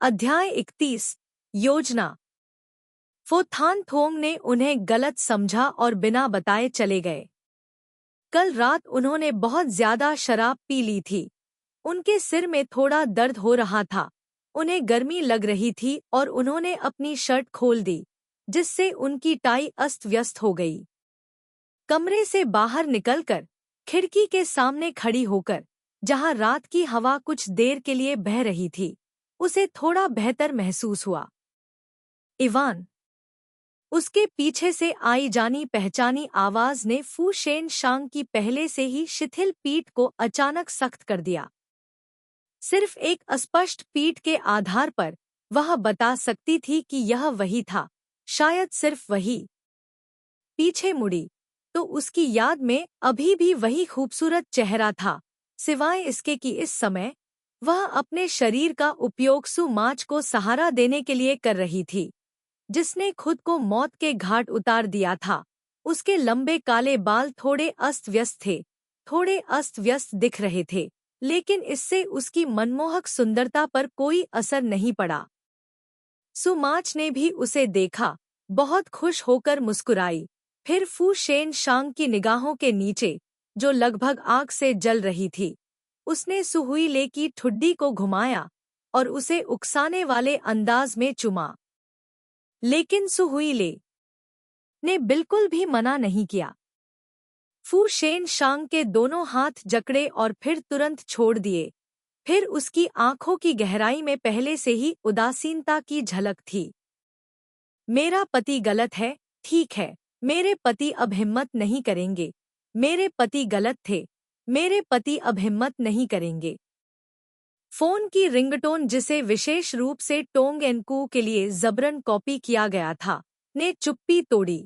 अध्याय 31 योजना। फो थान थोंग ने उन्हें गलत समझा और बिना बताए चले गए। कल रात उन्होंने बहुत ज्यादा शराब पी ली थी। उनके सिर में थोड़ा दर्द हो रहा था, उन्हें गर्मी लग रही थी और उन्होंने अपनी शर्ट खोल दी, जिससे उनकी टाई अस्त व्यस्त हो गई। कमरे से बाहर निकलकर खिड़की के सामने खड़ी होकर, जहां रात की हवा कुछ देर के लिए बह रही थी, उसे थोड़ा बेहतर महसूस हुआ। इवान। उसके पीछे से आई जानी पहचानी आवाज ने फू शेन शांग की पहले से ही शिथिल पीठ को अचानक सख्त कर दिया। सिर्फ एक अस्पष्ट पीठ के आधार पर वह बता सकती थी कि यह वही था, शायद सिर्फ वही। पीछे मुड़ी तो उसकी याद में अभी भी वही खूबसूरत चेहरा था, सिवाय इसके कि इस समय वह अपने शरीर का उपयोग सुमाच को सहारा देने के लिए कर रही थी, जिसने खुद को मौत के घाट उतार दिया था। उसके लंबे काले बाल थोड़े अस्त व्यस्त थे, थोड़े अस्त व्यस्त दिख रहे थे, लेकिन इससे उसकी मनमोहक सुंदरता पर कोई असर नहीं पड़ा। सुमाच ने भी उसे देखा, बहुत खुश होकर मुस्कुराई। फिर फू शेन शांग की निगाहों के नीचे, जो लगभग आग से जल रही थी, उसने सुहुईले की ठुड्डी को घुमाया और उसे उकसाने वाले अंदाज में चुमा। लेकिन सुहुईले ने बिल्कुल भी मना नहीं किया। फू शेन शांग के दोनों हाथ जकड़े और फिर तुरंत छोड़ दिए। फिर उसकी आंखों की गहराई में पहले से ही उदासीनता की झलक थी। मेरा पति गलत है, ठीक है, मेरे पति अब हिम्मत नहीं करेंगे। मेरे पति गलत थे, मेरे पति अब हिम्मत नहीं करेंगे। फोन की रिंगटोन, जिसे विशेष रूप से टोंग एन कू के लिए जबरन कॉपी किया गया था, ने चुप्पी तोड़ी।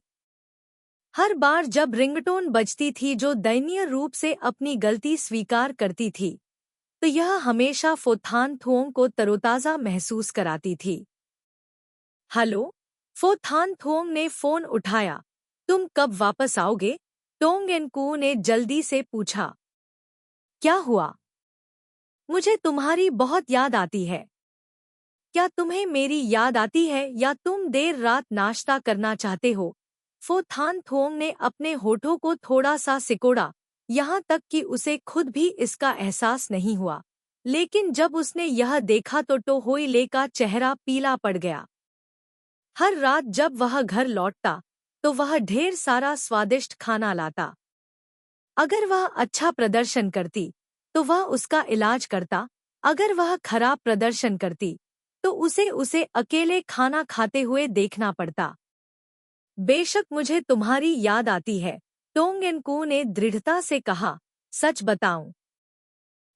हर बार जब रिंगटोन बजती थी जो दयनीय रूप से अपनी गलती स्वीकार करती थी, तो यह हमेशा फो थान थुओंग को तरोताजा महसूस कराती थी। हेलो, फो थान थुओंग ने फोन उठाया। तुम कब वापस आओगे? टोंग एन कू ने जल्दी से पूछा। क्या हुआ? मुझे तुम्हारी बहुत याद आती है। क्या तुम्हें मेरी याद आती है या तुम देर रात नाश्ता करना चाहते हो? फो थान थोंग ने अपने होठों को थोड़ा सा सिकोड़ा, यहाँ तक कि उसे खुद भी इसका एहसास नहीं हुआ। लेकिन जब उसने यह देखा तो टो होई ले का चेहरा पीला पड़ गया। हर रात जब वह घर लौटता तो वह ढेर सारा स्वादिष्ट खाना लाता। अगर वह अच्छा प्रदर्शन करती तो वह उसका इलाज करता, अगर वह खराब प्रदर्शन करती तो उसे अकेले खाना खाते हुए देखना पड़ता। बेशक मुझे तुम्हारी याद आती है, टोंग एन कू ने दृढ़ता से कहा। सच बताऊं,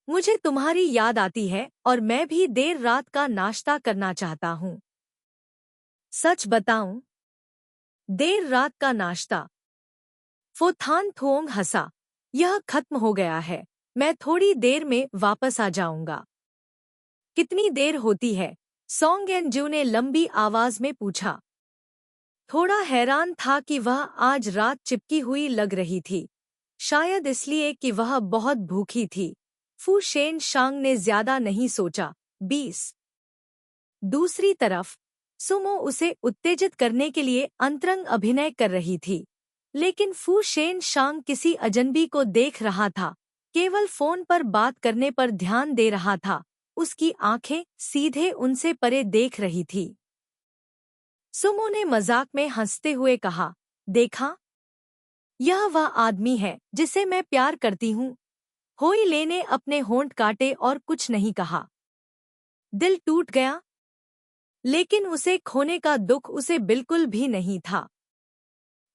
मुझे तुम्हारी याद आती है और मैं भी देर रात का नाश्ता करना चाहता हूँ। सच बताऊं? देर रात का नाश्ता? फो थान थोंग हंसा। यह खत्म हो गया है, मैं थोड़ी देर में वापस आ जाऊंगा। कितनी देर होती है? सोंग एन जू ने लंबी आवाज में पूछा। थोड़ा हैरान था कि वह आज रात चिपकी हुई लग रही थी, शायद इसलिए कि वह बहुत भूखी थी। फू शेन शांग ने ज्यादा नहीं सोचा। 20। दूसरी तरफ सुमो उसे उत्तेजित करने के लिए अंतरंग अभिनय कर रही थी, लेकिन फू शेन शांग किसी अजनबी को देख रहा था, केवल फोन पर बात करने पर ध्यान दे रहा था। उसकी आंखें सीधे उनसे परे देख रही थी। सुमो ने मजाक में हंसते हुए कहा, देखा, यह वह आदमी है जिसे मैं प्यार करती हूँ। होई ले ने अपने होंठ काटे और कुछ नहीं कहा। दिल टूट गया, लेकिन उसे खोने का दुख उसे बिल्कुल भी नहीं था।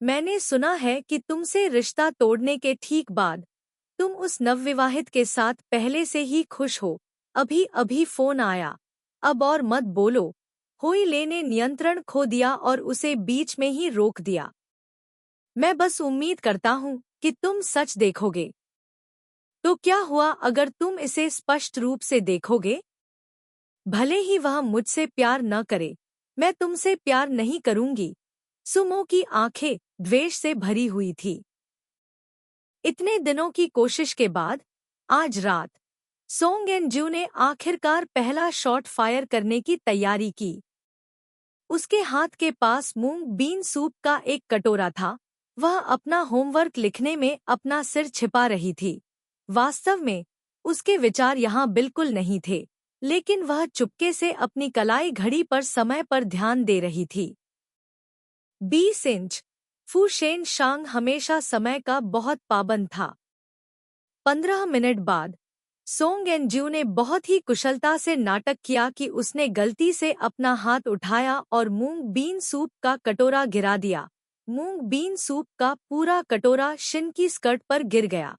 मैंने सुना है कि तुमसे रिश्ता तोड़ने के ठीक बाद तुम उस नवविवाहित के साथ पहले से ही खुश हो। अभी अभी फोन आया, अब और मत बोलो। होई ले ने नियंत्रण खो दिया और उसे बीच में ही रोक दिया। मैं बस उम्मीद करता हूँ कि तुम सच देखोगे। तो क्या हुआ अगर तुम इसे स्पष्ट रूप से देखोगे? भले ही वह मुझसे प्यार न करे, मैं तुमसे प्यार नहीं करूंगी। सुमो की आंखें द्वेष से भरी हुई थी। इतने दिनों की कोशिश के बाद आज रात सोंग एन जू ने आखिरकार पहला शॉट फायर करने की तैयारी की। उसके हाथ के पास मूंग बीन सूप का एक कटोरा था। वह अपना होमवर्क लिखने में अपना सिर छिपा रही थी। वास्तव में उसके विचार यहाँ बिल्कुल नहीं थे, लेकिन वह चुपके से अपनी कलाई घड़ी पर समय पर ध्यान दे रही थी। 20 इंच। फू शेन शांग हमेशा समय का बहुत पाबंद था। 15 मिनट बाद सोंग एन जू ने बहुत ही कुशलता से नाटक किया कि उसने गलती से अपना हाथ उठाया और मूंग बीन सूप का कटोरा गिरा दिया। मूंग बीन सूप का पूरा कटोरा शिन की स्कर्ट पर गिर गया।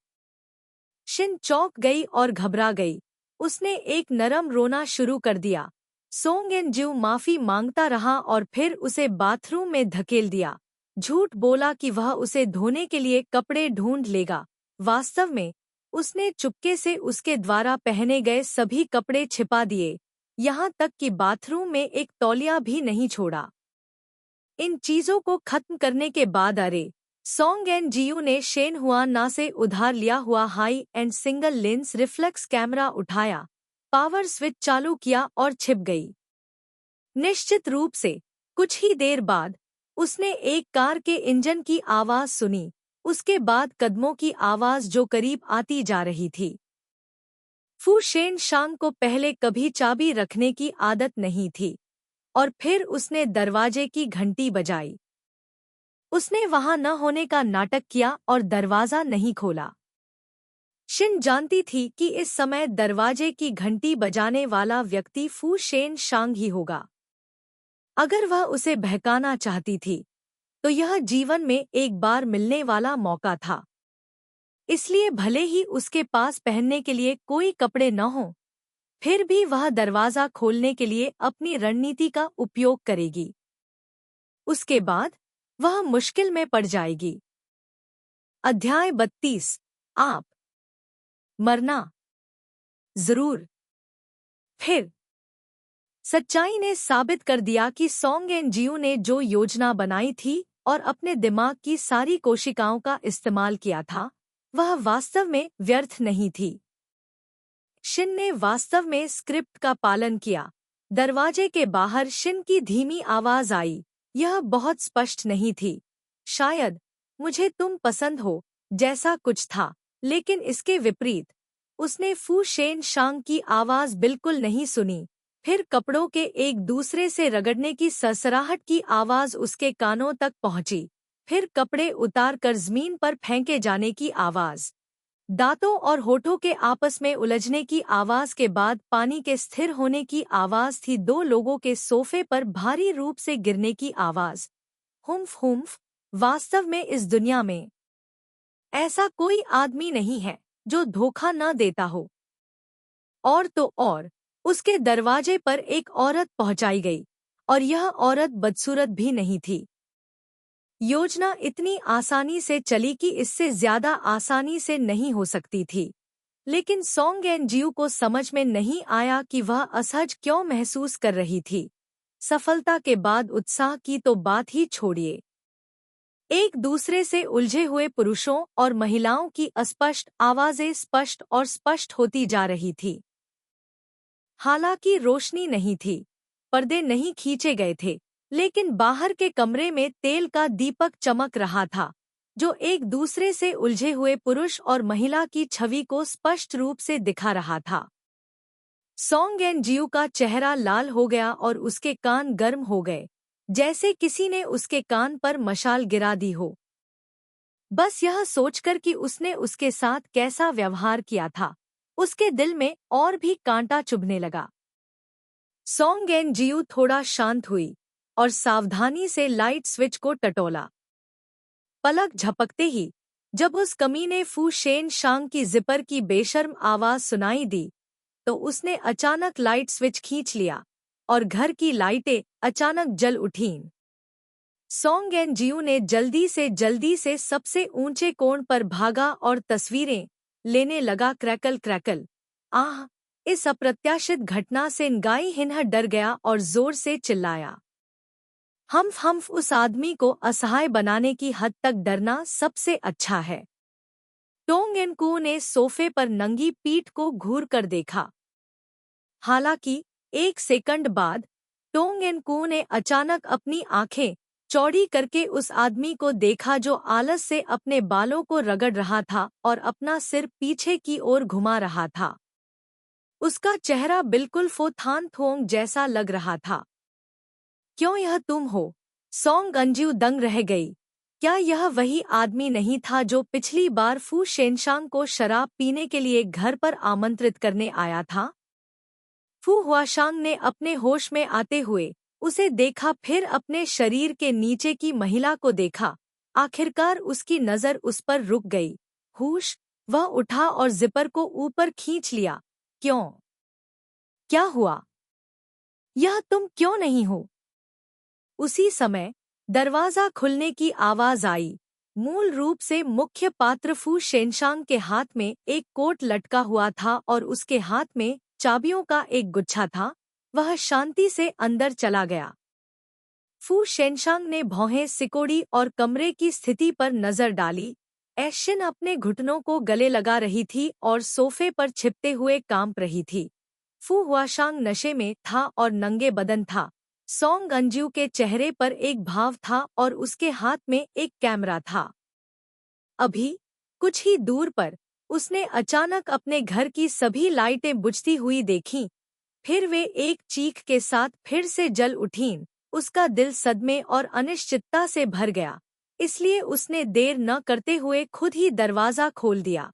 शिन चौंक गई और घबरा गई। उसने एक नरम रोना शुरू कर दिया। सोंग एन जू माफी मांगता रहा और फिर उसे बाथरूम में धकेल दिया। झूठ बोला कि वह उसे धोने के लिए कपड़े ढूंढ लेगा। वास्तव में उसने चुपके से उसके द्वारा पहने गए सभी कपड़े छिपा दिए, यहाँ तक कि बाथरूम में एक तौलिया भी नहीं छोड़ा। इन चीजों को खत्म करने के बाद सोंग एन जियू ने शेन हुआना से उधार लिया हुआ high and single lens reflex camera उठाया, पावर स्विच चालू किया और छिप गई। निश्चित रूप से कुछ ही देर बाद उसने एक कार के इंजन की आवाज सुनी, उसके बाद कदमों की आवाज जो करीब आती जा रही थी। फू शेन शांग को पहले कभी चाबी रखने की आदत नहीं थी, और फिर उसने दरवाजे की घंटी बजाई। उसने वहां न होने का नाटक किया और दरवाजा नहीं खोला। शिन जानती थी कि इस समय दरवाजे की घंटी बजाने वाला व्यक्ति फू शेन शांग ही होगा। अगर वह उसे बहकाना चाहती थी तो यह जीवन में एक बार मिलने वाला मौका था। इसलिए भले ही उसके पास पहनने के लिए कोई कपड़े न हों, फिर भी वह दरवाजा खोलने के लिए अपनी रणनीति का उपयोग करेगी। उसके बाद वह मुश्किल में पड़ जाएगी। अध्याय 32। आप मरना जरूर। फिर सच्चाई ने साबित कर दिया कि सोंग एन जियू ने जो योजना बनाई थी और अपने दिमाग की सारी कोशिकाओं का इस्तेमाल किया था, वह वास्तव में व्यर्थ नहीं थी। शिन ने वास्तव में स्क्रिप्ट का पालन किया। दरवाजे के बाहर शिन की धीमी आवाज आई। यह बहुत स्पष्ट नहीं थी। शायद मुझे तुम पसंद हो जैसा कुछ था, लेकिन इसके विपरीत। उसने फू शेन शांग की आवाज बिल्कुल नहीं सुनी। फिर कपड़ों के एक दूसरे से रगड़ने की सरसराहट की आवाज उसके कानों तक पहुंची। फिर कपड़े उतार कर जमीन पर फेंके जाने की आवाज। दांतों और होठों के आपस में उलझने की आवाज के बाद पानी के स्थिर होने की आवाज थी। 2 लोगों के सोफे पर भारी रूप से गिरने की आवाज। हुम्फ हुम्फ। वास्तव में इस दुनिया में ऐसा कोई आदमी नहीं है जो धोखा न देता हो। और तो और उसके दरवाजे पर एक औरत पहुंचाई गई, और यह औरत बदसूरत भी नहीं थी। योजना इतनी आसानी से चली कि इससे ज्यादा आसानी से नहीं हो सकती थी, लेकिन सोंग एन जियू को समझ में नहीं आया कि वह असहज क्यों महसूस कर रही थी। सफलता के बाद उत्साह की तो बात ही छोड़िए। एक दूसरे से उलझे हुए पुरुषों और महिलाओं की अस्पष्ट आवाजें स्पष्ट और स्पष्ट होती जा रही थी। हालांकि रोशनी नहीं थी, पर्दे नहीं खींचे गए थे, लेकिन बाहर के कमरे में तेल का दीपक चमक रहा था, जो एक दूसरे से उलझे हुए पुरुष और महिला की छवि को स्पष्ट रूप से दिखा रहा था। सोंग एन जियू का चेहरा लाल हो गया और उसके कान गर्म हो गए, जैसे किसी ने उसके कान पर मशाल गिरा दी हो। बस यह सोचकर कि उसने उसके साथ कैसा व्यवहार किया था, उसके दिल में और भी कांटा चुभने लगा। सोंग एन जियू थोड़ा शांत हुई और सावधानी से लाइट स्विच को टटोला। पलक झपकते ही जब उस कमीने फू शेन शांग की जिपर की बेशर्म आवाज सुनाई दी, तो उसने अचानक लाइट स्विच खींच लिया और घर की लाइटें अचानक जल उठीं। सोंग एन जियू ने जल्दी से सबसे ऊंचे कोण पर भागा और तस्वीरें लेने लगा। Crackle crackle. आह! इस अप्रत्याशित घटना से नगाई हिन्हा डर गया और जोर से चिल्लाया। हम्फ। उस आदमी को असहाय बनाने की हद तक डरना सबसे अच्छा है। टोंगएनकू ने सोफे पर नंगी पीठ को घूर कर देखा। हालांकि 1 सेकंड बाद टोंगएनकू ने अचानक अपनी आंखें चौड़ी करके उस आदमी को देखा जो आलस से अपने बालों को रगड़ रहा था और अपना सिर पीछे की ओर घुमा रहा था। उसका चेहरा बिल्कुल फो थान थोंग जैसा लग रहा था। क्यों यह तुम हो? सोंग अंजू दंग रह गई। क्या यह वही आदमी नहीं था जो पिछली बार फू शेनशांग को शराब पीने के लिए घर पर आमंत्रित करने आया था? फू हुआशांग ने अपने होश में आते हुए उसे देखा, फिर अपने शरीर के नीचे की महिला को देखा। आखिरकार उसकी नज़र उस पर रुक गई। होश, वह उठा और जिपर को ऊपर खींच लिया। क्यों? क्या हुआ? यह तुम क्यों नहीं हो? उसी समय दरवाजा खुलने की आवाज आई। मूल रूप से मुख्य पात्र फू शेनशांग के हाथ में एक कोट लटका हुआ था और उसके हाथ में चाबियों का एक गुच्छा था। वह शांति से अंदर चला गया। फू शेनशांग ने भौहें सिकोड़ी और कमरे की स्थिति पर नजर डाली। ऐशिन अपने घुटनों को गले लगा रही थी और सोफे पर छिपते हुए कांप रही थी। फू हुआशांग नशे में था और नंगे बदन था। सोंग अंजू के चेहरे पर एक भाव था और उसके हाथ में एक कैमरा था। अभी कुछ ही दूर पर उसने अचानक अपने घर की सभी लाइटें बुझती हुई देखीं। फिर वे एक चीख के साथ फिर से जल उठीं। उसका दिल सदमे और अनिश्चितता से भर गया, इसलिए उसने देर न करते हुए खुद ही दरवाजा खोल दिया।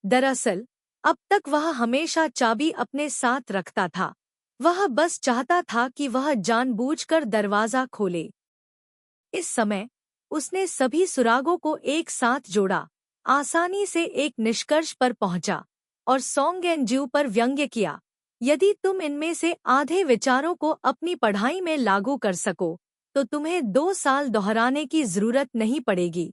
दरअसल अब तक वह हमेशा चाबी अपने साथ रखता था। वह बस चाहता था कि वह जानबूझकर दरवाजा खोले। इस समय उसने सभी सुरागों को एक साथ जोड़ा, आसानी से एक निष्कर्ष पर पहुंचा और सोंग एंजू पर व्यंग्य किया। यदि तुम इनमें से आधे विचारों को अपनी पढ़ाई में लागू कर सको तो तुम्हें 2 साल दोहराने की जरूरत नहीं पड़ेगी।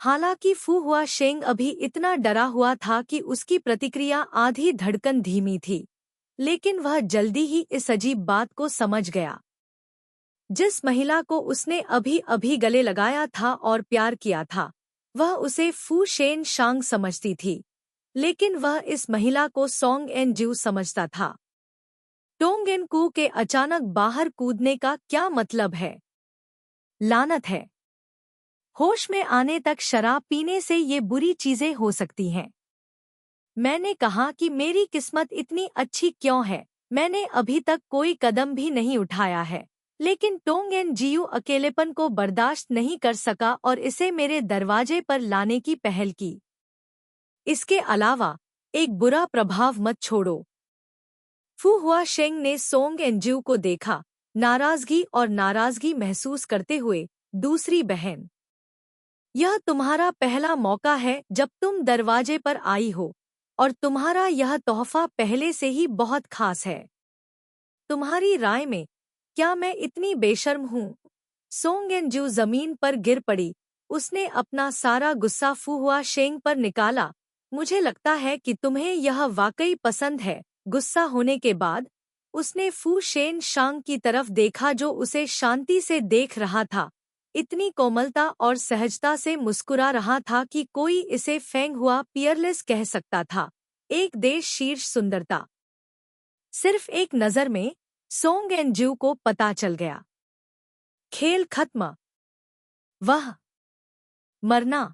हालांकि फू हुआ शेंग अभी इतना डरा हुआ था कि उसकी प्रतिक्रिया आधी धड़कन धीमी थी, लेकिन वह जल्दी ही इस अजीब बात को समझ गया। जिस महिला को उसने अभी अभी गले लगाया था और प्यार किया था, वह उसे फू शेन शांग समझती थी, लेकिन वह इस महिला को सोंग एंजू समझता था। टोंगएनकू के अचानक बाहर कूदने का क्या मतलब है? लानत है। होश में आने तक शराब पीने से ये बुरी चीजें हो सकती हैं। मैंने कहा कि मेरी किस्मत इतनी अच्छी क्यों है। मैंने अभी तक कोई कदम भी नहीं उठाया है, लेकिन टोंगएनजू अकेलेपन को बर्दाश्त नहीं कर सका और इसे मेरे दरवाजे पर लाने की पहल की। इसके अलावा एक बुरा प्रभाव मत छोड़ो। फू हुआ शेंग ने सोंग एंजू को देखा, नाराजगी महसूस करते हुए। दूसरी बहन, यह तुम्हारा पहला मौका है जब तुम दरवाजे पर आई हो, और तुम्हारा यह तोहफा पहले से ही बहुत खास है। तुम्हारी राय में क्या मैं इतनी बेशर्म हूँ? सोंग एंजू जमीन पर गिर पड़ी। उसने अपना सारा गुस्सा फू हुआ शेंग पर निकाला। मुझे लगता है कि तुम्हें यह वाकई पसंद है। गुस्सा होने के बाद उसने फू शेन शांग की तरफ देखा जो उसे शांति से देख रहा था, इतनी कोमलता और सहजता से मुस्कुरा रहा था कि कोई इसे फेंग हुआ पियरलेस कह सकता था। एक देश शीर्ष सुंदरता। सिर्फ एक नजर में सोंग एंजू को पता चल गया। खेल खत्म। वह मरना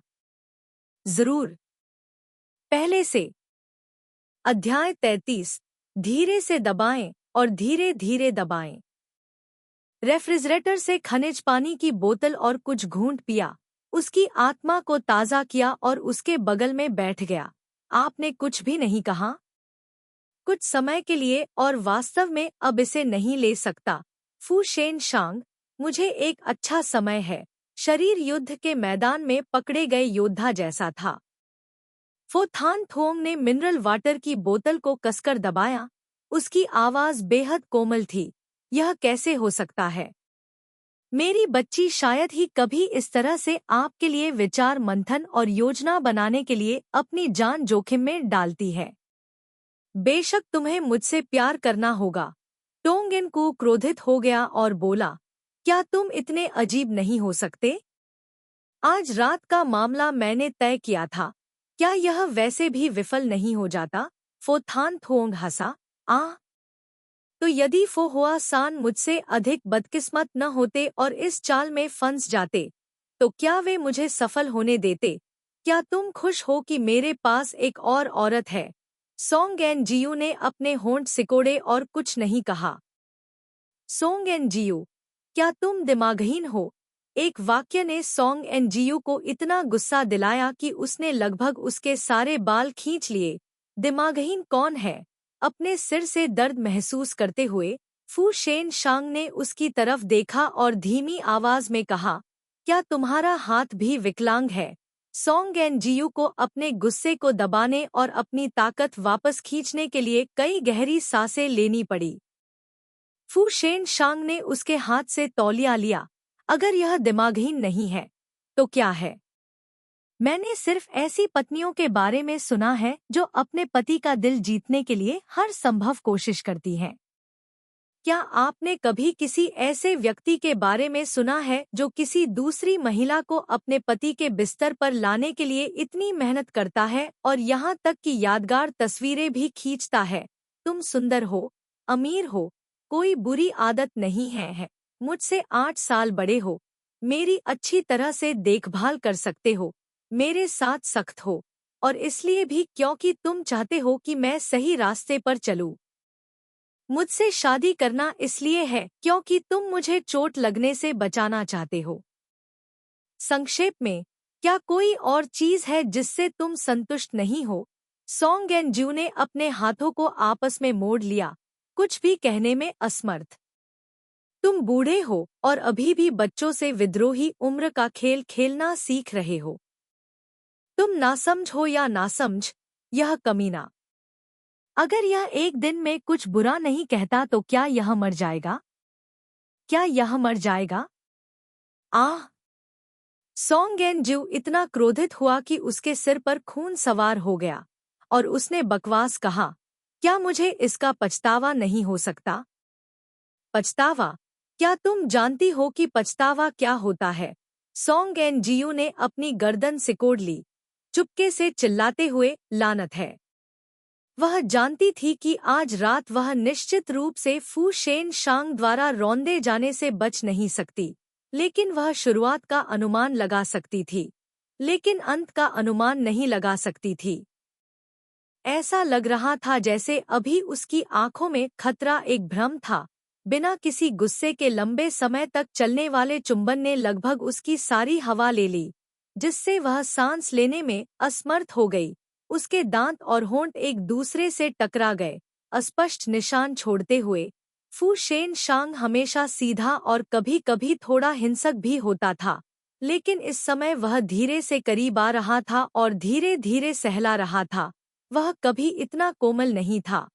जरूर। पहले से। अध्याय 33। धीरे से दबाएं और धीरे धीरे दबाएं। रेफ्रिजरेटर से खनिज पानी की बोतल और कुछ घूंट पिया। उसकी आत्मा को ताज़ा किया और उसके बगल में बैठ गया। आपने कुछ भी नहीं कहा? कुछ समय के लिए, और वास्तव में अब इसे नहीं ले सकता। फू शेन शांग, मुझे एक अच्छा समय है। शरीर युद्ध के मैदान में पकड़े गए योद्धा जैसा था। फो थान थोंग ने मिनरल वाटर की बोतल को कसकर दबाया। उसकी आवाज बेहद कोमल थी। यह कैसे हो सकता है? मेरी बच्ची शायद ही कभी इस तरह से आपके लिए विचार मंथन और योजना बनाने के लिए अपनी जान जोखिम में डालती है। बेशक तुम्हें मुझसे प्यार करना होगा। टोंगएनकू क्रोधित हो गया और बोला, क्या तुम इतने अजीब नहीं हो सकते? आज रात का मामला मैंने तय किया था। क्या यह वैसे भी विफल नहीं हो जाता? फो थान थोंग हंसा। तो यदि फो हुआ सान मुझसे अधिक बदकिस्मत न होते और इस चाल में फंस जाते, तो क्या वे मुझे सफल होने देते? क्या तुम खुश हो कि मेरे पास एक और औरत है? सोंग एन जियू ने अपने होंठ सिकोड़े और कुछ नहीं कहा। सोंग एन जियू, क्या तुम दिमागहीन हो? एक वाक्य ने सोंग एन जियू को इतना गुस्सा दिलाया कि उसने लगभग उसके सारे बाल खींच लिए। दिमागहीन कौन है? अपने सिर से दर्द महसूस करते हुए फू शेन शांग ने उसकी तरफ देखा और धीमी आवाज में कहा, क्या तुम्हारा हाथ भी विकलांग है? सोंग एन जियू को अपने गुस्से को दबाने और अपनी ताकत वापस खींचने के लिए कई गहरी सांसें लेनी पड़ी। फू शेन शांग ने उसके हाथ से तौलिया लिया। अगर यह दिमागहीन नहीं है, तो क्या है? मैंने सिर्फ ऐसी पत्नियों के बारे में सुना है जो अपने पति का दिल जीतने के लिए हर संभव कोशिश करती हैं। क्या आपने कभी किसी ऐसे व्यक्ति के बारे में सुना है जो किसी दूसरी महिला को अपने पति के बिस्तर पर लाने के लिए इतनी मेहनत करता है और यहाँ तक कि यादगार तस्वीरें भी खींचता है? तुम सुंदर हो, अमीर हो, कोई बुरी आदत नहीं है, मुझसे 8 साल बड़े हो, मेरी अच्छी तरह से देखभाल कर सकते हो, मेरे साथ सख्त हो, और इसलिए भी क्योंकि तुम चाहते हो कि मैं सही रास्ते पर चलूं। मुझसे शादी करना इसलिए है क्योंकि तुम मुझे चोट लगने से बचाना चाहते हो। संक्षेप में, क्या कोई और चीज है जिससे तुम संतुष्ट नहीं हो? सोंग एन ज्यू ने अपने हाथों को आपस में मोड़ लिया, कुछ भी कहने में असमर्थ। तुम बूढ़े हो और अभी भी बच्चों से विद्रोही उम्र का खेल खेलना सीख रहे हो। तुम नासमझ हो या नासमझ, यह कमीना। अगर यह एक दिन में कुछ बुरा नहीं कहता तो क्या यह मर जाएगा? क्या यह मर जाएगा? आह! सोंग एन ज्यू इतना क्रोधित हुआ कि उसके सिर पर खून सवार हो गया और उसने बकवास कहा, क्या मुझे इसका पछतावा नहीं हो सकता? पछतावा? क्या तुम जानती हो कि पछतावा क्या होता है? सोंग एन जियू ने अपनी गर्दन सिकोड़ ली, चुपके से चिल्लाते हुए, लानत है। वह जानती थी कि आज रात वह निश्चित रूप से फू शेन शांग द्वारा रौंदे जाने से बच नहीं सकती, लेकिन वह शुरुआत का अनुमान लगा सकती थी, लेकिन अंत का अनुमान नहीं लगा सकती थी। ऐसा लग रहा था जैसे अभी उसकी आंखों में खतरा एक भ्रम था। बिना किसी गुस्से के लंबे समय तक चलने वाले चुंबन ने लगभग उसकी सारी हवा ले ली, जिससे वह सांस लेने में असमर्थ हो गई। उसके दांत और होंठ एक दूसरे से टकरा गए, अस्पष्ट निशान छोड़ते हुए। फू शेन शांग हमेशा सीधा और कभी-कभी थोड़ा हिंसक भी होता था, लेकिन इस समय वह धीरे से करीब आ रहा था और धीरे-धीरे सहला रहा था। वह कभी इतना कोमल नहीं था।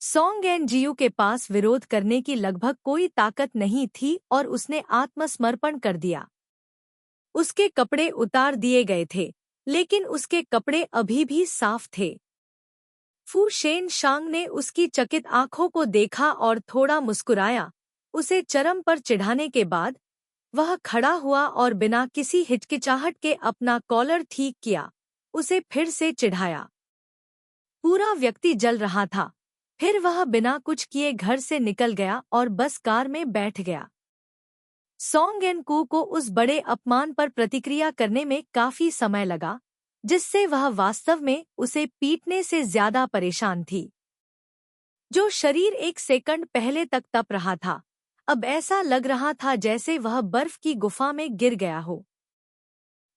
सोंग एन जियू के पास विरोध करने की लगभग कोई ताकत नहीं थी और उसने आत्मसमर्पण कर दिया। उसके कपड़े उतार दिए गए थे, लेकिन उसके कपड़े अभी भी साफ थे। फू शेन शांग ने उसकी चकित आंखों को देखा और थोड़ा मुस्कुराया। उसे चरम पर चिढ़ाने के बाद वह खड़ा हुआ और बिना किसी हिचकिचाहट के अपना कॉलर ठीक किया। उसे फिर से चिढ़ाया। पूरा व्यक्ति जल रहा था। फिर वह बिना कुछ किए घर से निकल गया और बस कार में बैठ गया। सोंग एन कू को उस बड़े अपमान पर प्रतिक्रिया करने में काफी समय लगा, जिससे वह वास्तव में उसे पीटने से ज्यादा परेशान थी। जो शरीर एक सेकंड पहले तक तप रहा था, अब ऐसा लग रहा था जैसे वह बर्फ की गुफा में गिर गया हो।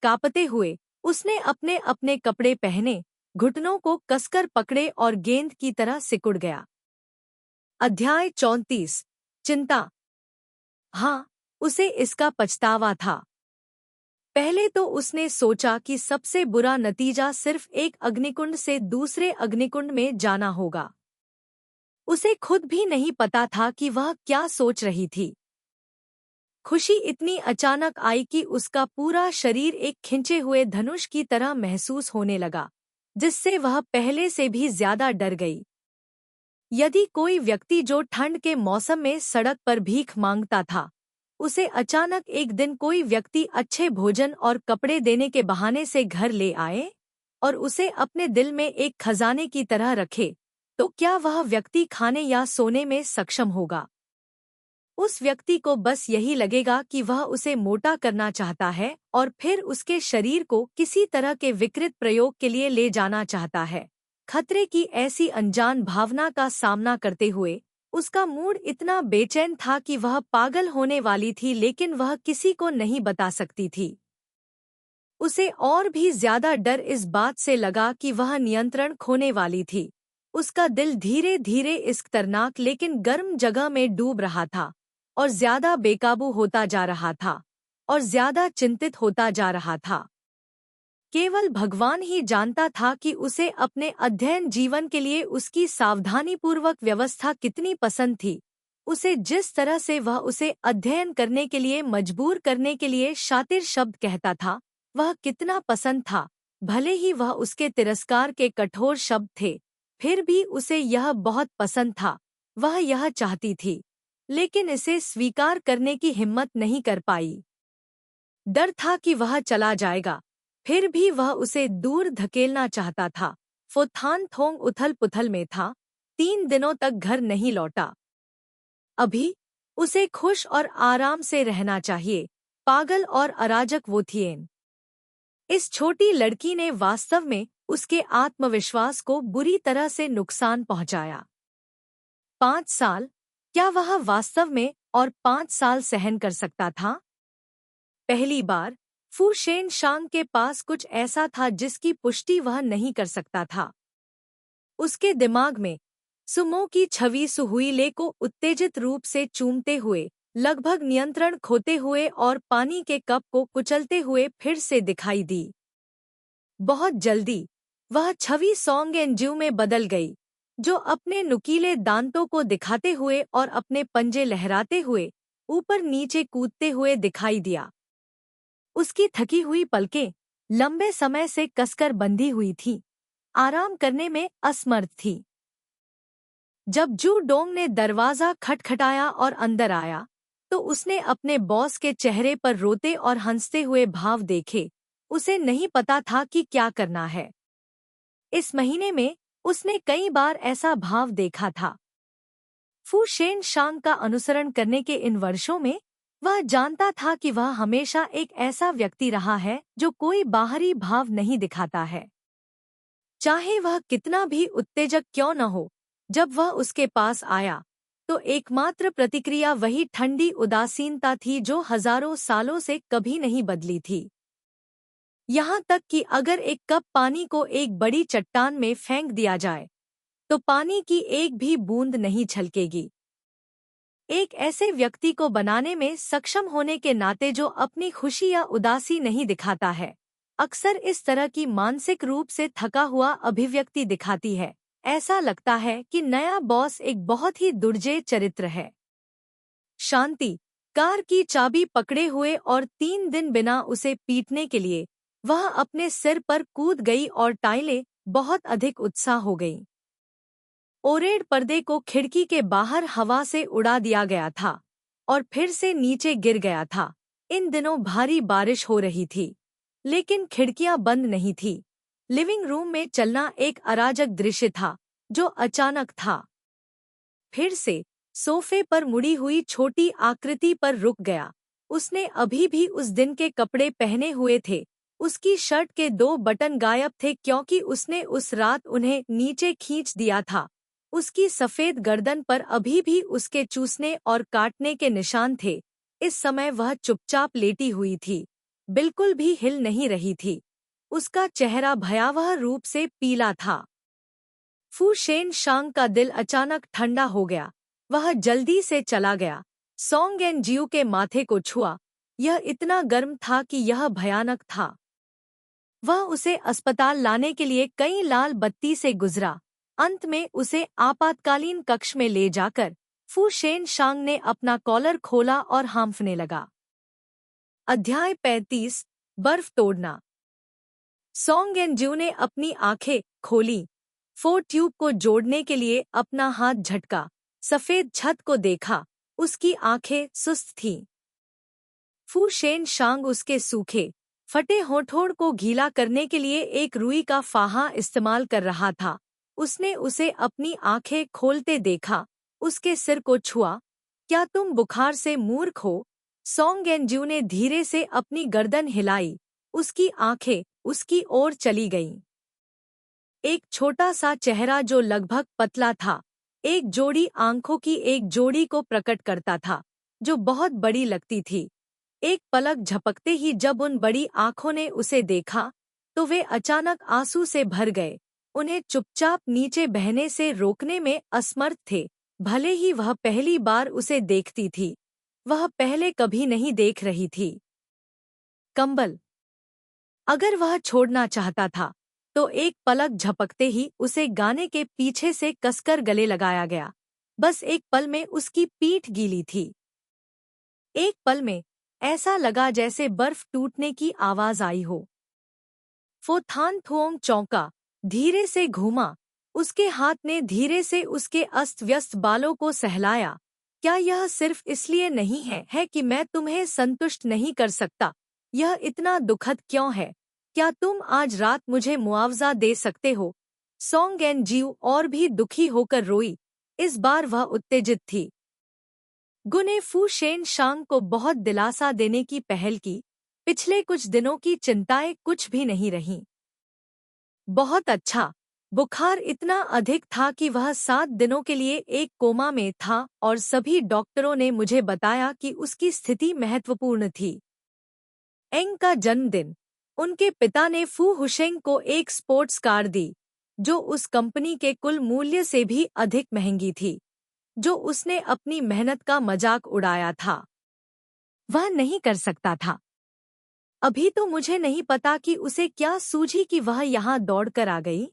कांपते हुए उसने अपने अपने कपड़े पहने, घुटनों को कसकर पकड़े और गेंद की तरह सिकुड़ गया। अध्याय 34। चिंता। हाँ, उसे इसका पछतावा था। पहले तो उसने सोचा कि सबसे बुरा नतीजा सिर्फ एक अग्निकुंड से दूसरे अग्निकुंड में जाना होगा। उसे खुद भी नहीं पता था कि वह क्या सोच रही थी। खुशी इतनी अचानक आई कि उसका पूरा शरीर एक खिंचे हुए धनुष की तरह महसूस होने लगा, जिससे वह पहले से भी ज्यादा डर गई। यदि कोई व्यक्ति जो ठंड के मौसम में सड़क पर भीख मांगता था, उसे अचानक एक दिन कोई व्यक्ति अच्छे भोजन और कपड़े देने के बहाने से घर ले आए, और उसे अपने दिल में एक खजाने की तरह रखे, तो क्या वह व्यक्ति खाने या सोने में सक्षम होगा? उस व्यक्ति को बस यही लगेगा कि वह उसे मोटा करना चाहता है और फिर उसके शरीर को किसी तरह के विकृत प्रयोग के लिए ले जाना चाहता है। खतरे की ऐसी अनजान भावना का सामना करते हुए उसका मूड इतना बेचैन था कि वह पागल होने वाली थी, लेकिन वह किसी को नहीं बता सकती थी। उसे और भी ज्यादा डर इस बात से लगा कि वह नियंत्रण खोने वाली थी। उसका दिल धीरे धीरे इस खतरनाक लेकिन गर्म जगह में डूब रहा था और ज्यादा बेकाबू होता जा रहा था और ज्यादा चिंतित होता जा रहा था। केवल भगवान ही जानता था कि उसे अपने अध्ययन जीवन के लिए उसकी सावधानीपूर्वक व्यवस्था कितनी पसंद थी। उसे जिस तरह से वह उसे अध्ययन करने के लिए मजबूर करने के लिए शातिर शब्द कहता था, वह कितना पसंद था। भले ही वह उसके तिरस्कार के कठोर शब्द थे, फिर भी उसे यह बहुत पसंद था। वह यह चाहती थी, लेकिन इसे स्वीकार करने की हिम्मत नहीं कर पाई। डर था कि वह चला जाएगा, फिर भी वह उसे दूर धकेलना चाहता था। फो थान थोंग उथल-पुथल में था, 3 दिनों तक घर नहीं लौटा। अभी उसे खुश और आराम से रहना चाहिए। पागल और अराजक वो थिएन। इस छोटी लड़की ने वास्तव में उसके आत्मविश्वास को बुरी तरह से नुकसान पहुंचाया। 5 साल, क्या वह वास्तव में और 5 साल सहन कर सकता था? पहली बार फू शेन शांग के पास कुछ ऐसा था जिसकी पुष्टि वह नहीं कर सकता था। उसके दिमाग में सुमो की छवि सुहुईले को उत्तेजित रूप से चूमते हुए, लगभग नियंत्रण खोते हुए और पानी के कप को कुचलते हुए फिर से दिखाई दी। बहुत जल्दी वह छवि सोंग एंजू में बदल गई, जो अपने नुकीले दांतों को दिखाते हुए और अपने पंजे लहराते हुए ऊपर नीचे कूदते हुए दिखाई दिया। उसकी थकी हुई पलकें लंबे समय से कसकर बंधी हुई थीं, आराम करने में असमर्थ थी। जब जू डोंग ने दरवाजा खटखटाया और अंदर आया, तो उसने अपने बॉस के चेहरे पर रोते और हंसते हुए भाव देखे। उसे नहीं पता था कि क्या करना है। इस महीने में उसने कई बार ऐसा भाव देखा था। फू शेन शांग का अनुसरण करने के इन वर्षों में वह जानता था कि वह हमेशा एक ऐसा व्यक्ति रहा है जो कोई बाहरी भाव नहीं दिखाता है, चाहे वह कितना भी उत्तेजक क्यों न हो। जब वह उसके पास आया, तो एकमात्र प्रतिक्रिया वही ठंडी उदासीनता थी जो हजारों सालों से कभी नहीं बदली थी। यहाँ तक कि अगर एक कप पानी को एक बड़ी चट्टान में फेंक दिया जाए, तो पानी की एक भी बूंद नहीं छलकेगी। एक ऐसे व्यक्ति को बनाने में सक्षम होने के नाते जो अपनी खुशी या उदासी नहीं दिखाता है, अक्सर इस तरह की मानसिक रूप से थका हुआ अभिव्यक्ति दिखाती है। ऐसा लगता है कि नया बॉस एक बहुत ही दुर्जेय चरित्र है। शांति कार की चाबी पकड़े हुए और 3 दिन बिना उसे पीटने के लिए वह अपने सिर पर कूद गई और टाइलें बहुत अधिक उत्साह हो गईं। ओरेड पर्दे को खिड़की के बाहर हवा से उड़ा दिया गया था और फिर से नीचे गिर गया था। इन दिनों भारी बारिश हो रही थी, लेकिन खिड़कियां बंद नहीं थी। लिविंग रूम में चलना एक अराजक दृश्य था जो अचानक था। फिर से सोफे पर मुड़ी हुई छोटी आकृति पर रुक गया। उसने अभी भी उस दिन के कपड़े पहने हुए थे। उसकी शर्ट के 2 बटन गायब थे क्योंकि उसने उस रात उन्हें नीचे खींच दिया था। उसकी सफेद गर्दन पर अभी भी उसके चूसने और काटने के निशान थे। इस समय वह चुपचाप लेटी हुई थी, बिल्कुल भी हिल नहीं रही थी। उसका चेहरा भयावह रूप से पीला था। फू शेन शांग का दिल अचानक ठंडा हो गया। वह जल्दी से चला गया, सोंग एन जियो के माथे को छुआ। यह इतना गर्म था कि यह भयानक था। वह उसे अस्पताल लाने के लिए कई लाल बत्ती से गुजरा। अंत में उसे आपातकालीन कक्ष में ले जाकर फू शेन शांग ने अपना कॉलर खोला और हांफने लगा। अध्याय 35 बर्फ तोड़ना। सोंग एन जियो ने अपनी आंखें खोली, 4 ट्यूब को जोड़ने के लिए अपना हाथ झटका, सफेद छत को देखा। उसकी आंखें सुस्त थीं। फू शेन शांग उसके सूखे फटे होठों को गीला करने के लिए एक रुई का फाहा इस्तेमाल कर रहा था। उसने उसे अपनी आंखें खोलते देखा, उसके सिर को छुआ। क्या तुम बुखार से मूर्ख हो? सोंग एनज्यू ने धीरे से अपनी गर्दन हिलाई। उसकी आंखें उसकी ओर चली गईं। एक छोटा सा चेहरा जो लगभग पतला था, एक जोड़ी आंखों की एक जोड़ी को प्रकट करता था, जो बहुत बड़ी लगती थी। एक पलक झपकते ही जब उन बड़ी आंखों ने उसे देखा, तो वे अचानक आंसू से भर गए। उन्हें चुपचाप नीचे बहने से रोकने में असमर्थ थे। भले ही वह पहली बार उसे देखती थी, वह पहले कभी नहीं देख रही थी। कंबल। अगर वह छोड़ना चाहता था, तो एक पलक झपकते ही उसे गाने के पीछे से कसकर गले लगाया गया। बस एक पल में उसकी पीठ गीली थी। एक पल में ऐसा लगा जैसे बर्फ टूटने की आवाज आई हो। फो थान थुओंग चौंका, धीरे से घूमा। उसके हाथ ने धीरे से उसके अस्त व्यस्त बालों को सहलाया। क्या यह सिर्फ इसलिए नहीं है कि मैं तुम्हें संतुष्ट नहीं कर सकता? यह इतना दुखद क्यों है? क्या तुम आज रात मुझे मुआवजा दे सकते हो? सोंग एनज्यू और भी दुखी होकर रोई। इस बार वह उत्तेजित थी। गु ने फू शेन शांग को बहुत दिलासा देने की पहल की। पिछले कुछ दिनों की चिंताएं कुछ भी नहीं रहीं। बहुत अच्छा। बुखार इतना अधिक था कि वह 7 दिनों के लिए एक कोमा में था और सभी डॉक्टरों ने मुझे बताया कि उसकी स्थिति महत्वपूर्ण थी। एंग का जन्मदिन। उनके पिता ने फू हुशेंग को एक स्पोर्ट्स कार दी, जो उस कंपनी के कुल मूल्य से भी अधिक महंगी थी, जो उसने अपनी मेहनत का मजाक उड़ाया था। वह नहीं कर सकता था। अभी तो मुझे नहीं पता कि उसे क्या सूझी कि वह यहाँ दौड़कर आ गई।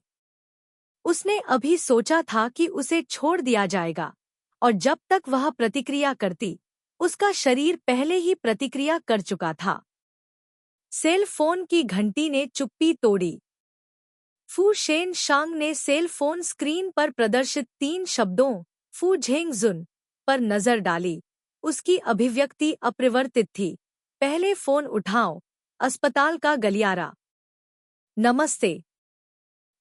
उसने अभी सोचा था कि उसे छोड़ दिया जाएगा, और जब तक वह प्रतिक्रिया करती, उसका शरीर पहले ही प्रतिक्रिया कर चुका था। सेल फोन की घंटी ने चुप्पी तोड़ी। फू शेन शांग ने सेल फोन स्क्रीन पर प्रदर्शित 3 शब्दों फू झेंग जुन पर नजर डाली। उसकी अभिव्यक्ति अपरिवर्तित थी। पहले फोन उठाओ। अस्पताल का गलियारा। नमस्ते।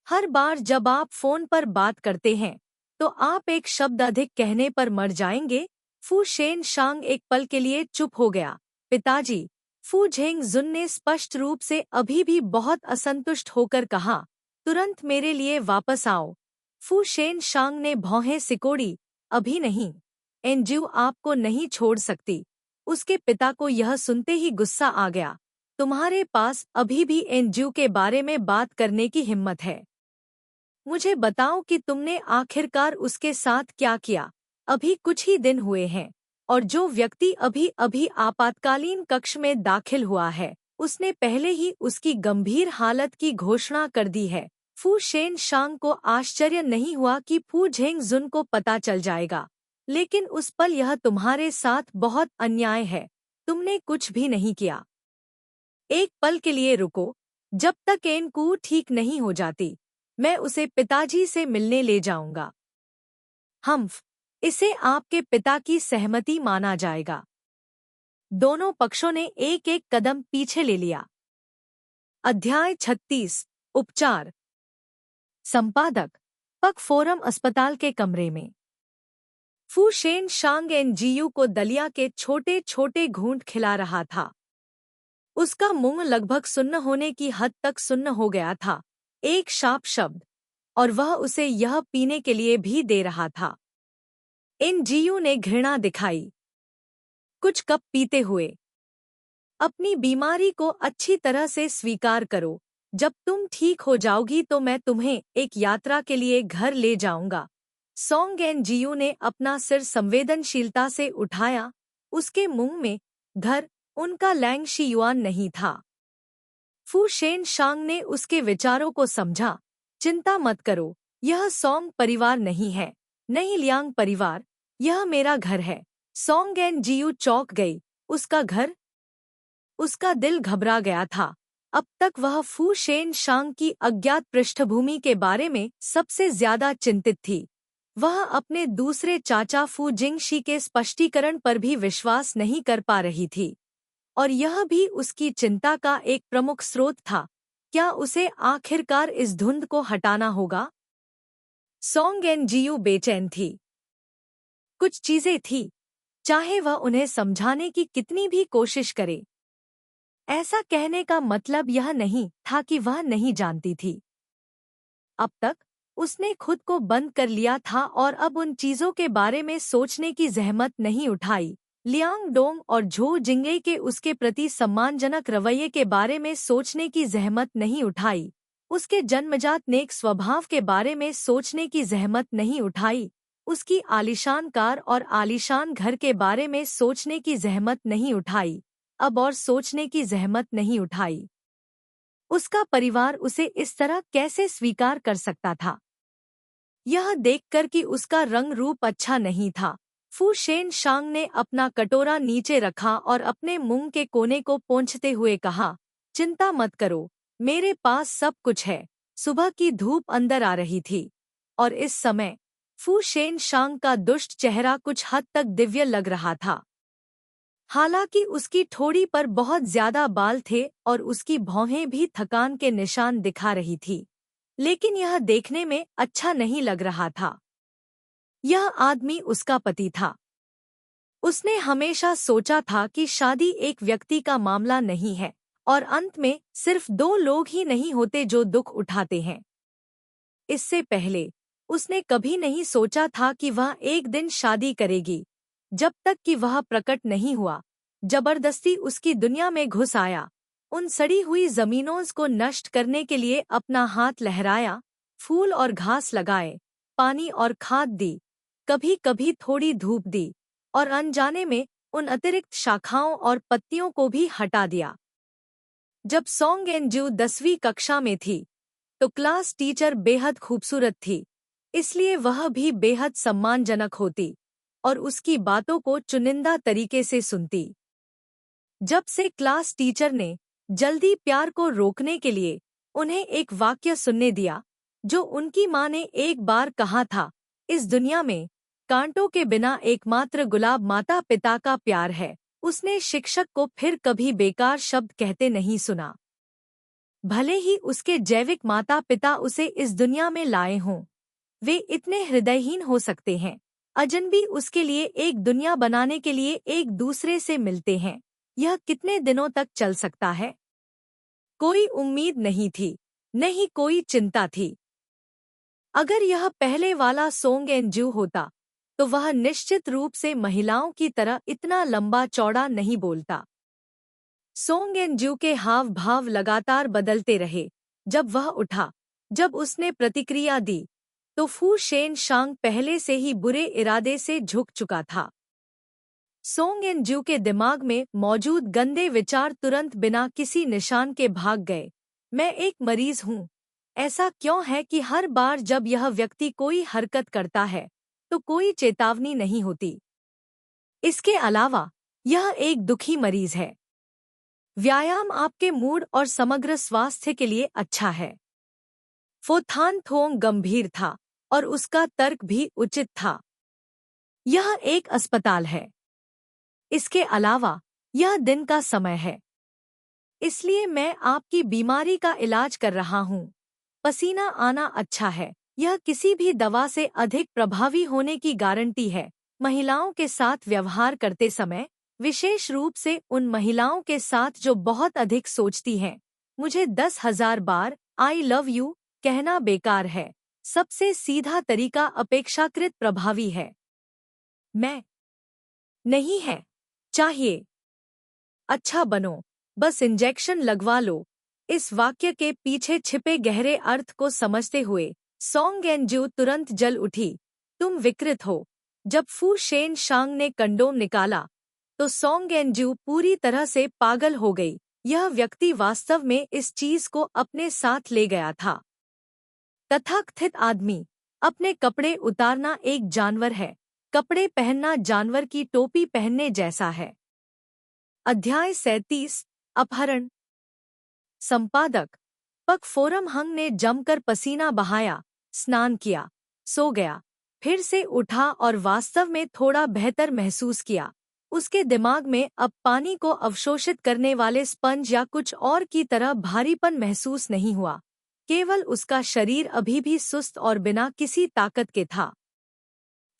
हर बार जब आप फोन पर बात करते हैं, तो आप एक शब्द अधिक कहने पर मर जाएंगे। फू शेन शांग एक पल के लिए चुप हो गया। पिताजी, फू झेंग जुन ने स्पष्ट रूप से अभी भी बहुत असंतुष्ट होकर कहा, तुरंत मेरे लिए वापस आओ। फू शेन शांग ने भौहें सिकोड़ी। अभी नहीं। एनज्यू आपको नहीं छोड़ सकती। उसके पिता को यह सुनते ही गुस्सा आ गया। तुम्हारे पास अभी भी एनज्यू के बारे में बात करने की हिम्मत है? मुझे बताओ कि तुमने आखिरकार उसके साथ क्या किया। अभी कुछ ही दिन हुए हैं, और जो व्यक्ति अभी अभी आपातकालीन कक्ष में दाखिल हुआ है, उसने पहले ही उसकी गंभीर हालत की घोषणा कर दी है। फू शेन शांग को आश्चर्य नहीं हुआ कि फू झेंग जुन को पता चल जाएगा, लेकिन उस पल यह तुम्हारे साथ बहुत अन्याय है। तुमने कुछ भी नहीं किया। एक पल के लिए रुको। जब तक एन कू ठीक नहीं हो जाती, मैं उसे पिताजी से मिलने ले जाऊंगा। हम्फ, इसे आपके पिता की सहमति माना जाएगा। दोनों पक्षों ने एक एक कदम पीछे ले लिया। अध्याय 36। उपचार। संपादक। पक फोरम अस्पताल के कमरे में फू शेन शांग एनजीयू को दलिया के छोटे छोटे घूंट खिला रहा था। उसका मुंह लगभग सुन्न होने की हद तक सुन्न हो गया था। एक शाप शब्द, और वह उसे यह पीने के लिए भी दे रहा था। एनजीयू ने घृणा दिखाई। कुछ कप पीते हुए, अपनी बीमारी को अच्छी तरह से स्वीकार करो। जब तुम ठीक हो जाओगी तो मैं तुम्हें एक यात्रा के लिए घर ले जाऊंगा। सोंग एनजीयू ने अपना सिर संवेदनशीलता से उठाया। उसके मुंह में घर उनका लैंग शी युआन नहीं था। फू शेन शांग ने उसके विचारों को समझा। चिंता मत करो, यह सोंग परिवार नहीं है, नहीं लियांग परिवार, यह मेरा घर है। सोंग एनजीयू चौंक गई। उसका घर? उसका दिल घबरा गया था। अब तक वह फू शेन शांग की अज्ञात पृष्ठभूमि के बारे में सबसे ज्यादा चिंतित थी। वह अपने दूसरे चाचा फू जिंगशी के स्पष्टीकरण पर भी विश्वास नहीं कर पा रही थी। और यह भी उसकी चिंता का एक प्रमुख स्रोत था। क्या उसे आखिरकार इस धुंध को हटाना होगा? सोंग एन जियू बेचैन थी। कुछ चीजें थी, चाहे वह उन्हें समझाने की कितनी भी कोशिश करे। ऐसा कहने का मतलब यह नहीं था कि वह नहीं जानती थी। अब तक उसने खुद को बंद कर लिया था और अब उन चीजों के बारे में सोचने की जहमत नहीं उठाई। लियांग डोंग और झो जिंगई के उसके प्रति सम्मानजनक रवैये के बारे में सोचने की जहमत नहीं उठाई। उसके जन्मजात नेक स्वभाव के बारे में सोचने की जहमत नहीं उठाई। उसकी आलीशान कार और आलीशान घर के बारे में सोचने की जहमत नहीं उठाई। अब और सोचने की जहमत नहीं उठाई। उसका परिवार उसे इस तरह कैसे स्वीकार कर सकता था? यह देखकर कि उसका रंग रूप अच्छा नहीं था, फू शेन शांग ने अपना कटोरा नीचे रखा और अपने मुंह के कोने को पोंछते हुए कहा, चिंता मत करो, मेरे पास सब कुछ है। सुबह की धूप अंदर आ रही थी और इस समय फू शेन शांग का दुष्ट चेहरा कुछ हद तक दिव्य लग रहा था। हालांकि उसकी ठोड़ी पर बहुत ज्यादा बाल थे और उसकी भौहें भी थकान के निशान दिखा रही थी, लेकिन यह देखने में अच्छा नहीं लग रहा था। यह आदमी उसका पति था। उसने हमेशा सोचा था कि शादी एक व्यक्ति का मामला नहीं है और अंत में सिर्फ दो लोग ही नहीं होते जो दुख उठाते हैं। इससे पहले उसने कभी नहीं सोचा था कि वह एक दिन शादी करेगी, जब तक कि वह प्रकट नहीं हुआ, जबरदस्ती उसकी दुनिया में घुस आया, उन सड़ी हुई जमीनों को नष्ट करने के लिए अपना हाथ लहराया, फूल और घास लगाए, पानी और खाद दी, कभी कभी थोड़ी धूप दी और अनजाने में उन अतिरिक्त शाखाओं और पत्तियों को भी हटा दिया। जब सोंग एन जू 10वीं कक्षा में थी तो क्लास टीचर बेहद खूबसूरत थी, इसलिए वह भी बेहद सम्मानजनक होती और उसकी बातों को चुनिंदा तरीके से सुनती। जब से क्लास टीचर ने जल्दी प्यार को रोकने के लिए उन्हें एक वाक्य सुनने दिया जो उनकी माँ ने एक बार कहा था, इस दुनिया में कांटों के बिना एकमात्र गुलाब माता पिता का प्यार है, उसने शिक्षक को फिर कभी बेकार शब्द कहते नहीं सुना। भले ही उसके जैविक माता पिता उसे इस दुनिया में लाए हों, वे इतने हृदयहीन हो सकते हैं, अजनबी उसके लिए एक दुनिया बनाने के लिए एक दूसरे से मिलते हैं। यह कितने दिनों तक चल सकता है? कोई उम्मीद नहीं थी, नहीं कोई चिंता थी। अगर यह पहले वाला सोंग एन जू होता तो वह निश्चित रूप से महिलाओं की तरह इतना लंबा चौड़ा नहीं बोलता। सोंग एन जू के हाव भाव लगातार बदलते रहे। जब वह उठा, जब उसने प्रतिक्रिया दी, तो फू शेन शांग पहले से ही बुरे इरादे से झुक चुका था। सोंग एन जू के दिमाग में मौजूद गंदे विचार तुरंत बिना किसी निशान के भाग गए। मैं एक मरीज हूँ। ऐसा क्यों है कि हर बार जब यह व्यक्ति कोई हरकत करता है तो कोई चेतावनी नहीं होती? इसके अलावा यह एक दुखी मरीज है। व्यायाम आपके मूड और समग्र स्वास्थ्य के लिए अच्छा है। फो थान थोंग गंभीर था और उसका तर्क भी उचित था। यह एक अस्पताल है। इसके अलावा यह दिन का समय है, इसलिए मैं आपकी बीमारी का इलाज कर रहा हूँ। पसीना आना अच्छा है, यह किसी भी दवा से अधिक प्रभावी होने की गारंटी है। महिलाओं के साथ व्यवहार करते समय, विशेष रूप से उन महिलाओं के साथ जो बहुत अधिक सोचती हैं, मुझे 10,000 बार आई लव यू कहना बेकार है। सबसे सीधा तरीका अपेक्षाकृत प्रभावी है। मैं नहीं है चाहिए। अच्छा बनो, बस इंजेक्शन लगवा लो। इस वाक्य के पीछे छिपे गहरे अर्थ को समझते हुए सोंग एन जू तुरंत जल उठी। तुम विकृत हो। जब फू शेन शांग ने कंडोम निकाला तो सोंग एन जू पूरी तरह से पागल हो गई। यह व्यक्ति वास्तव में इस चीज को अपने साथ ले गया था। तथाकथित आदमी, अपने कपड़े उतारना एक जानवर है, कपड़े पहनना जानवर की टोपी पहनने जैसा है। अध्याय 37 अपहरण। संपादक पक फोरम हंग ने जमकर पसीना बहाया, स्नान किया, सो गया, फिर से उठा और वास्तव में थोड़ा बेहतर महसूस किया। उसके दिमाग में अब पानी को अवशोषित करने वाले स्पंज या कुछ और की तरह भारीपन महसूस नहीं हुआ। केवल उसका शरीर अभी भी सुस्त और बिना किसी ताकत के था।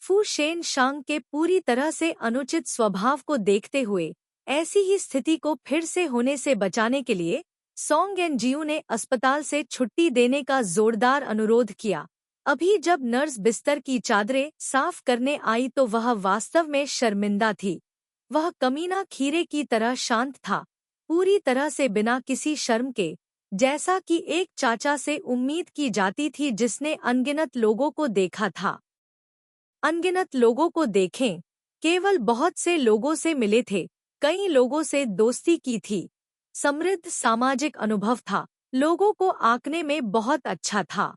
फू शेन शांग के पूरी तरह से अनुचित स्वभाव को देखते हुए ऐसी ही स्थिति को फिर से होने से बचाने के लिए सोंग एन जियू ने अस्पताल से छुट्टी देने का जोरदार अनुरोध किया। अभी जब नर्स बिस्तर की चादरें साफ करने आई तो वह वास्तव में शर्मिंदा थी। वह कमीना खीरे की तरह शांत था, पूरी तरह से बिना किसी शर्म के, जैसा कि एक चाचा से उम्मीद की जाती थी जिसने अनगिनत लोगों को देखा था। अनगिनत लोगों को देखें, केवल बहुत से लोगों से मिले थे, कई लोगों से दोस्ती की थी। समृद्ध सामाजिक अनुभव था, लोगों को आंकने में बहुत अच्छा था,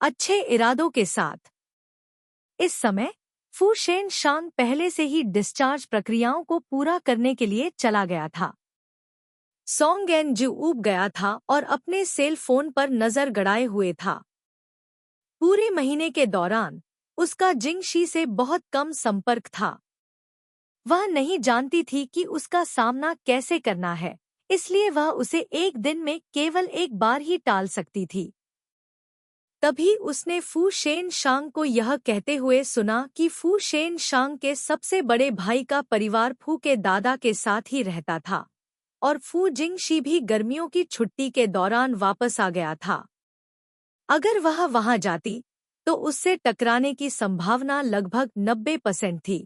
अच्छे इरादों के साथ। इस समय फू शेन शांग पहले से ही डिस्चार्ज प्रक्रियाओं को पूरा करने के लिए चला गया था। सोंग एन जियू ऊब गया था और अपने सेल फोन पर नजर गड़ाए हुए था। पूरे महीने के दौरान उसका जिंगशी से बहुत कम संपर्क था। वह नहीं जानती थी कि उसका सामना कैसे करना है, इसलिए वह उसे एक दिन में केवल एक बार ही टाल सकती थी। तभी उसने फू शेन शांग को यह कहते हुए सुना कि फू शेन शांग के सबसे बड़े भाई का परिवार फू के दादा के साथ ही रहता था और फू जिंगशी भी गर्मियों की छुट्टी के दौरान वापस आ गया था। अगर वह वहां जाती तो उससे टकराने की संभावना लगभग 90% थी।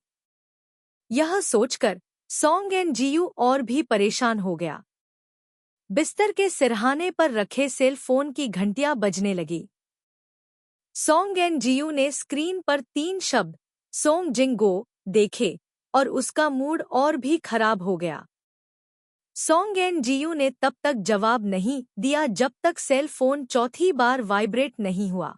यह सोचकर सोंग एन जियू और भी परेशान हो गया। बिस्तर के सिरहाने पर रखे सेल फोन की घंटियां बजने लगी। सोंग एन जियू ने स्क्रीन पर 3 शब्द सोंग जिंग गो देखे और उसका मूड और भी खराब हो गया। सोंग एन जियू ने तब तक जवाब नहीं दिया जब तक सेल फोन चौथी बार वाइब्रेट नहीं हुआ।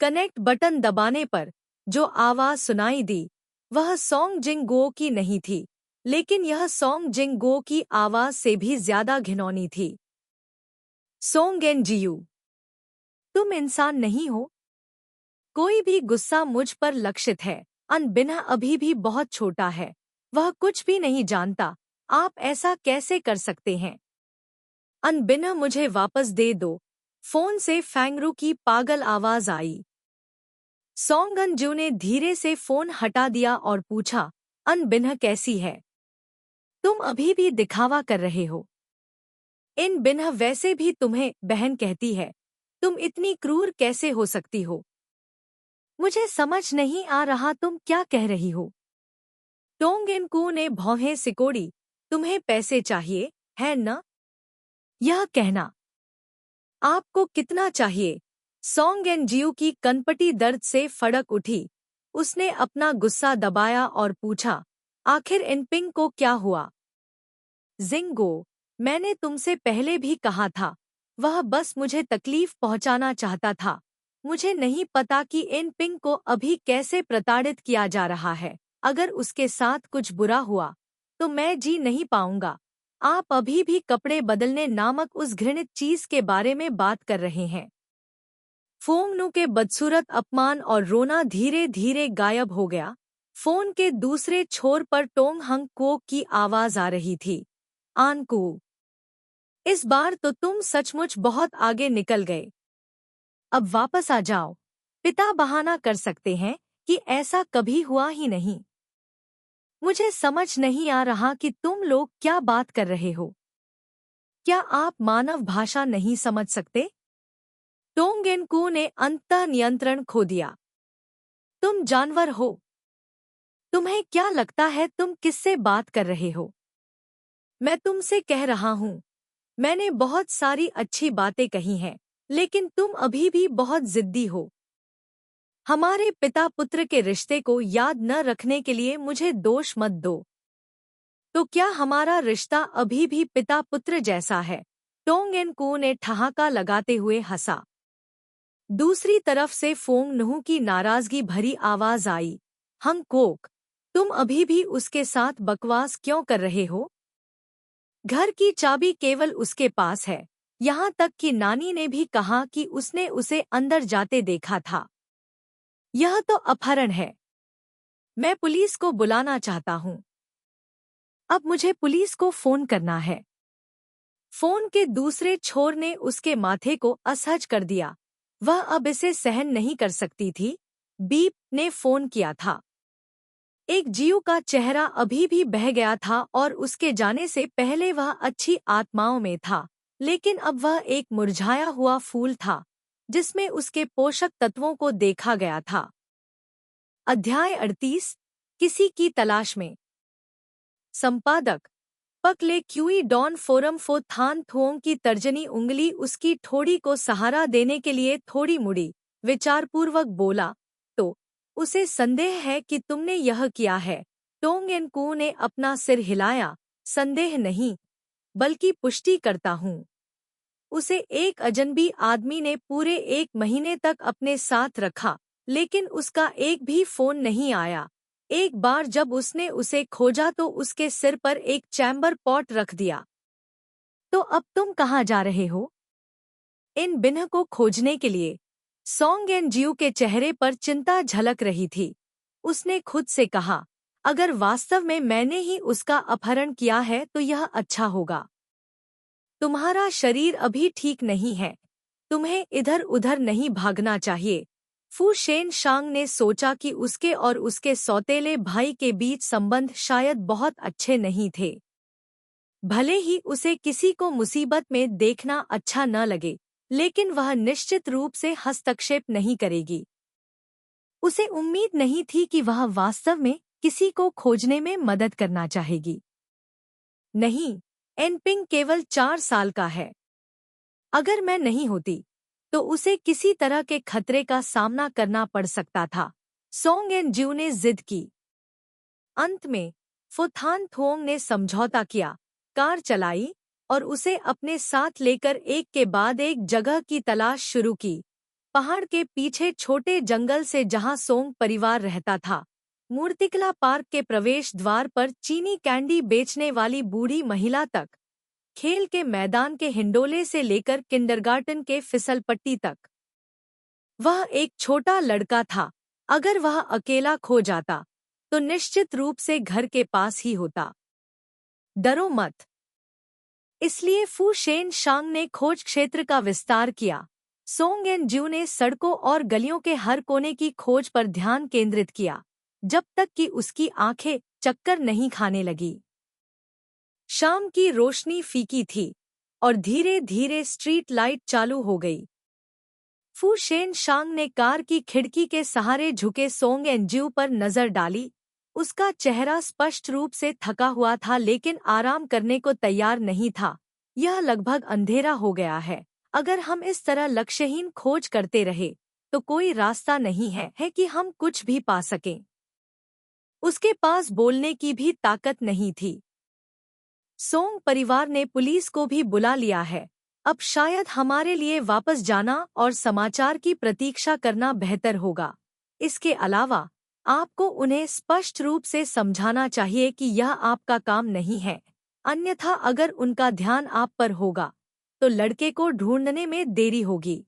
कनेक्ट बटन दबाने पर जो आवाज सुनाई दी वह सोंग जिंग गो की नहीं थी, लेकिन यह सोंग जिंग गो की आवाज से भी ज्यादा घिनौनी थी। सोंग एन जियू, तुम इंसान नहीं हो। कोई भी गुस्सा मुझ पर लक्षित है। अनबिन्ह अभी भी बहुत छोटा है, वह कुछ भी नहीं जानता। आप ऐसा कैसे कर सकते हैं? अनबिन्ह, मुझे वापस दे दो। फोन से फैंगरू की पागल आवाज आई। सोंग एन जियू ने धीरे से फोन हटा दिया और पूछा, अनबिन्ह कैसी है? तुम अभी भी दिखावा कर रहे हो। इन बिन्ह वैसे भी तुम्हें बहन कहती है। तुम इतनी क्रूर कैसे हो सकती हो? मुझे समझ नहीं आ रहा तुम क्या कह रही हो। टोंग इन कू ने भौहें सिकोड़ी। तुम्हें पैसे चाहिए, है न? यह कहना। आपको कितना चाहिए? सोंग एन जियू की कनपटी दर्द से फड़क उठी। उसने अपना गुस्सा दबाया और पूछा, आखिर इन पिंग को क्या हुआ? जिंगो, मैंने तुमसे पहले भी कहा था, वह बस मुझे तकलीफ पहुंचाना चाहता था। मुझे नहीं पता कि इन पिंग को अभी कैसे प्रताड़ित किया जा रहा है। अगर उसके साथ कुछ बुरा हुआ तो मैं जी नहीं पाऊंगा। आप अभी भी कपड़े बदलने नामक उस घृणित चीज के बारे में बात कर रहे हैं। फोंगनू के बदसूरत अपमान और रोना धीरे धीरे गायब हो गया। फोन के दूसरे छोर पर टोंग हंग कोक की आवाज आ रही थी, आनकू, इस बार तो तुम सचमुच बहुत आगे निकल गए। अब वापस आ जाओ। पिता बहाना कर सकते हैं कि ऐसा कभी हुआ ही नहीं। मुझे समझ नहीं आ रहा कि तुम लोग क्या बात कर रहे हो। क्या आप मानव भाषा नहीं समझ सकते? टोंग एन कू ने अंततः नियंत्रण खो दिया। तुम जानवर हो। तुम्हें क्या लगता है तुम किससे बात कर रहे हो? मैं तुमसे कह रहा हूं। मैंने बहुत सारी अच्छी बातें कही हैं, लेकिन तुम अभी भी बहुत जिद्दी हो। हमारे पिता पुत्र के रिश्ते को याद न रखने के लिए मुझे दोष मत दो। तो क्या हमारा रिश्ता अभी भी पिता पुत्र जैसा है? टोंग एन कू ने ठहाका लगाते हुए हंसा। दूसरी तरफ से फोंग नुह की नाराजगी भरी आवाज आई, हंग कोक, तुम अभी भी उसके साथ बकवास क्यों कर रहे हो? घर की चाबी केवल उसके पास है। यहाँ तक कि नानी ने भी कहा कि उसने उसे अंदर जाते देखा था। यह तो अपहरण है। मैं पुलिस को बुलाना चाहता हूँ। अब मुझे पुलिस को फोन करना है। फोन के दूसरे छोर ने उसके माथे को असहज कर दिया। वह अब इसे सहन नहीं कर सकती थी। बीप ने फोन किया था। एक जीव का चेहरा अभी भी बह गया था और उसके जाने से पहले वह अच्छी आत्माओं में था, लेकिन अब वह एक मुरझाया हुआ फूल था जिसमें उसके पोषक तत्वों को देखा गया था। अध्याय 38 किसी की तलाश में। संपादक पकले क्यूई डॉन फोरम फो थान थुओंग की तर्जनी उंगली उसकी ठोड़ी को सहारा देने के लिए थोड़ी मुड़ी, विचारपूर्वक बोला, तो उसे संदेह है कि तुमने यह किया है। टोंग एन कू ने अपना सिर हिलाया। संदेह नहीं, बल्कि पुष्टि करता हूँ। उसे एक अजनबी आदमी ने पूरे 1 महीने तक अपने साथ रखा, लेकिन उसका एक भी फोन नहीं आया। एक बार जब उसने उसे खोजा तो उसके सिर पर एक चैम्बर पॉट रख दिया। तो अब तुम कहाँ जा रहे हो? इन बिन्ह को खोजने के लिए। सोंग एन जियो के चेहरे पर चिंता झलक रही थी। उसने खुद से कहा, अगर वास्तव में मैंने ही उसका अपहरण किया है तो यह अच्छा होगा। तुम्हारा शरीर अभी ठीक नहीं है। तुम्हें इधर उधर नहीं भागना चाहिए। फू शेन शांग ने सोचा कि उसके और उसके सौतेले भाई के बीच संबंध शायद बहुत अच्छे नहीं थे। भले ही उसे किसी को मुसीबत में देखना अच्छा न लगे, लेकिन वह निश्चित रूप से हस्तक्षेप नहीं करेगी। उसे उम्मीद नहीं थी कि वह वास्तव में किसी को खोजने में मदद करना चाहेगी। नहीं, एनपिंग केवल 4 साल का है। अगर मैं नहीं होती तो उसे किसी तरह के खतरे का सामना करना पड़ सकता था। सोंग एन ज्यू ने जिद की। अंत में फुथान थोंग ने समझौता किया, कार चलाई और उसे अपने साथ लेकर एक के बाद एक जगह की तलाश शुरू की। पहाड़ के पीछे छोटे जंगल से जहां सोंग परिवार रहता था, मूर्तिकला पार्क के प्रवेश द्वार पर चीनी कैंडी बेचने वाली बूढ़ी महिला तक, खेल के मैदान के हिंडोले से लेकर किंडरगार्टन के फिसलपट्टी तक। वह एक छोटा लड़का था। अगर वह अकेला खो जाता तो निश्चित रूप से घर के पास ही होता। डरो मत। इसलिए फू शेन शांग ने खोज क्षेत्र का विस्तार किया। सोंग एन ज्यू ने सड़कों और गलियों के हर कोने की खोज पर ध्यान केंद्रित किया, जब तक कि उसकी आंखें चक्कर नहीं खाने लगी। शाम की रोशनी फीकी थी और धीरे धीरे स्ट्रीट लाइट चालू हो गई। फू शेन शांग ने कार की खिड़की के सहारे झुके सोंग एन ज्यू पर नजर डाली। उसका चेहरा स्पष्ट रूप से थका हुआ था, लेकिन आराम करने को तैयार नहीं था। यह लगभग अंधेरा हो गया है। अगर हम इस तरह लक्ष्यहीन खोज करते रहे तो कोई रास्ता नहीं है कि हम कुछ भी पा सकें। उसके पास बोलने की भी ताकत नहीं थी। सोंग परिवार ने पुलिस को भी बुला लिया है। अब शायद हमारे लिए वापस जाना और समाचार की प्रतीक्षा करना बेहतर होगा। इसके अलावा आपको उन्हें स्पष्ट रूप से समझाना चाहिए कि यह आपका काम नहीं है, अन्यथा अगर उनका ध्यान आप पर होगा तो लड़के को ढूंढने में देरी होगी।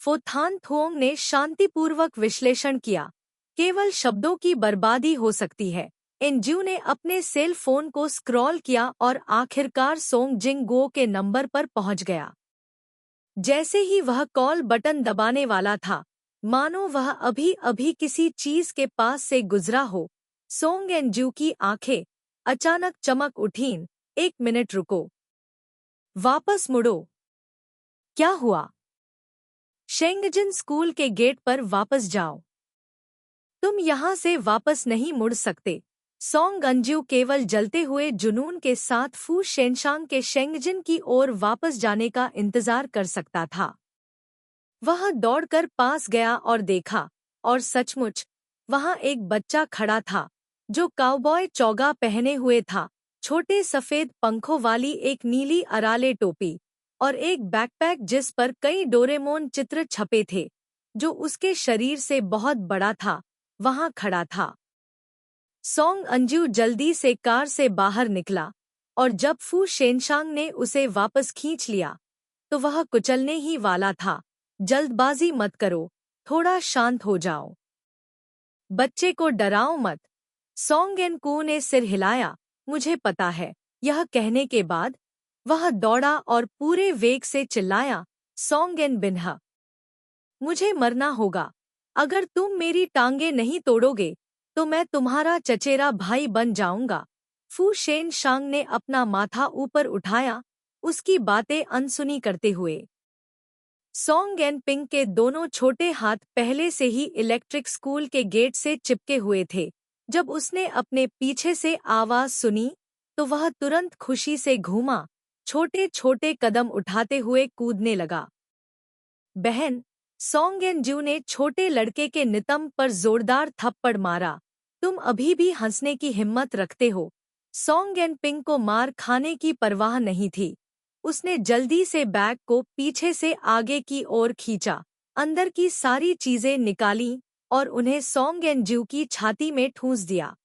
फोथान थोंग ने शांतिपूर्वक विश्लेषण किया, केवल शब्दों की बर्बादी हो सकती है। एनज्यू ने अपने सेल फोन को स्क्रॉल किया और आखिरकार सोंग जिंग गो के नंबर पर पहुंच गया। जैसे ही वह कॉल बटन दबाने वाला था, मानो वह अभी अभी किसी चीज के पास से गुजरा हो, सोंग एनज्यू की आंखें अचानक चमक उठीं। 1 मिनट रुको, वापस मुड़ो। क्या हुआ? शेंगजिन स्कूल के गेट पर वापस जाओ। तुम यहाँ से वापस नहीं मुड़ सकते। सोंग अंजू केवल जलते हुए जुनून के साथ फू शेनशांग के शेंगजिन की ओर वापस जाने का इंतजार कर सकता था। वह दौड़कर पास गया और देखा, और सचमुच वहां एक बच्चा खड़ा था जो काउबॉय चौगा पहने हुए था, छोटे सफेद पंखों वाली एक नीली अराले टोपी और एक बैकपैक जिस पर कई डोरेमोन चित्र छपे थे, जो उसके शरीर से बहुत बड़ा था, वहां खड़ा था। सोंग अंजू जल्दी से कार से बाहर निकला, और जब फू शेनशांग ने उसे वापस खींच लिया तो वह कुचलने ही वाला था। जल्दबाजी मत करो, थोड़ा शांत हो जाओ। बच्चे को डराओ मत। सोंगेन-कू ने सिर हिलाया, मुझे पता है। यह कहने के बाद वह दौड़ा और पूरे वेग से चिल्लाया, सोंगेन बिन्ह, मुझे मरना होगा। अगर तुम मेरी टांगे नहीं तोड़ोगे तो मैं तुम्हारा चचेरा भाई बन जाऊंगा। फू शेन शांग ने अपना माथा ऊपर उठाया, उसकी बातें अनसुनी करते हुए। सोंगेन पिंग के दोनों छोटे हाथ पहले से ही इलेक्ट्रिक स्कूल के गेट से चिपके हुए थे। जब उसने अपने पीछे से आवाज सुनी तो वह तुरंत खुशी से घूमा, छोटे छोटे कदम उठाते हुए कूदने लगा। बहन, सोंगेन-जू ने छोटे लड़के के नितंब पर जोरदार थप्पड़ मारा। तुम अभी भी हंसने की हिम्मत रखते हो। सोंगेन पिंग को मार खाने की परवाह नहीं थी। उसने जल्दी से बैग को पीछे से आगे की ओर खींचा, अंदर की सारी चीजें निकालीं और उन्हें सोंगेन-जू की छाती में ठूंस दिया।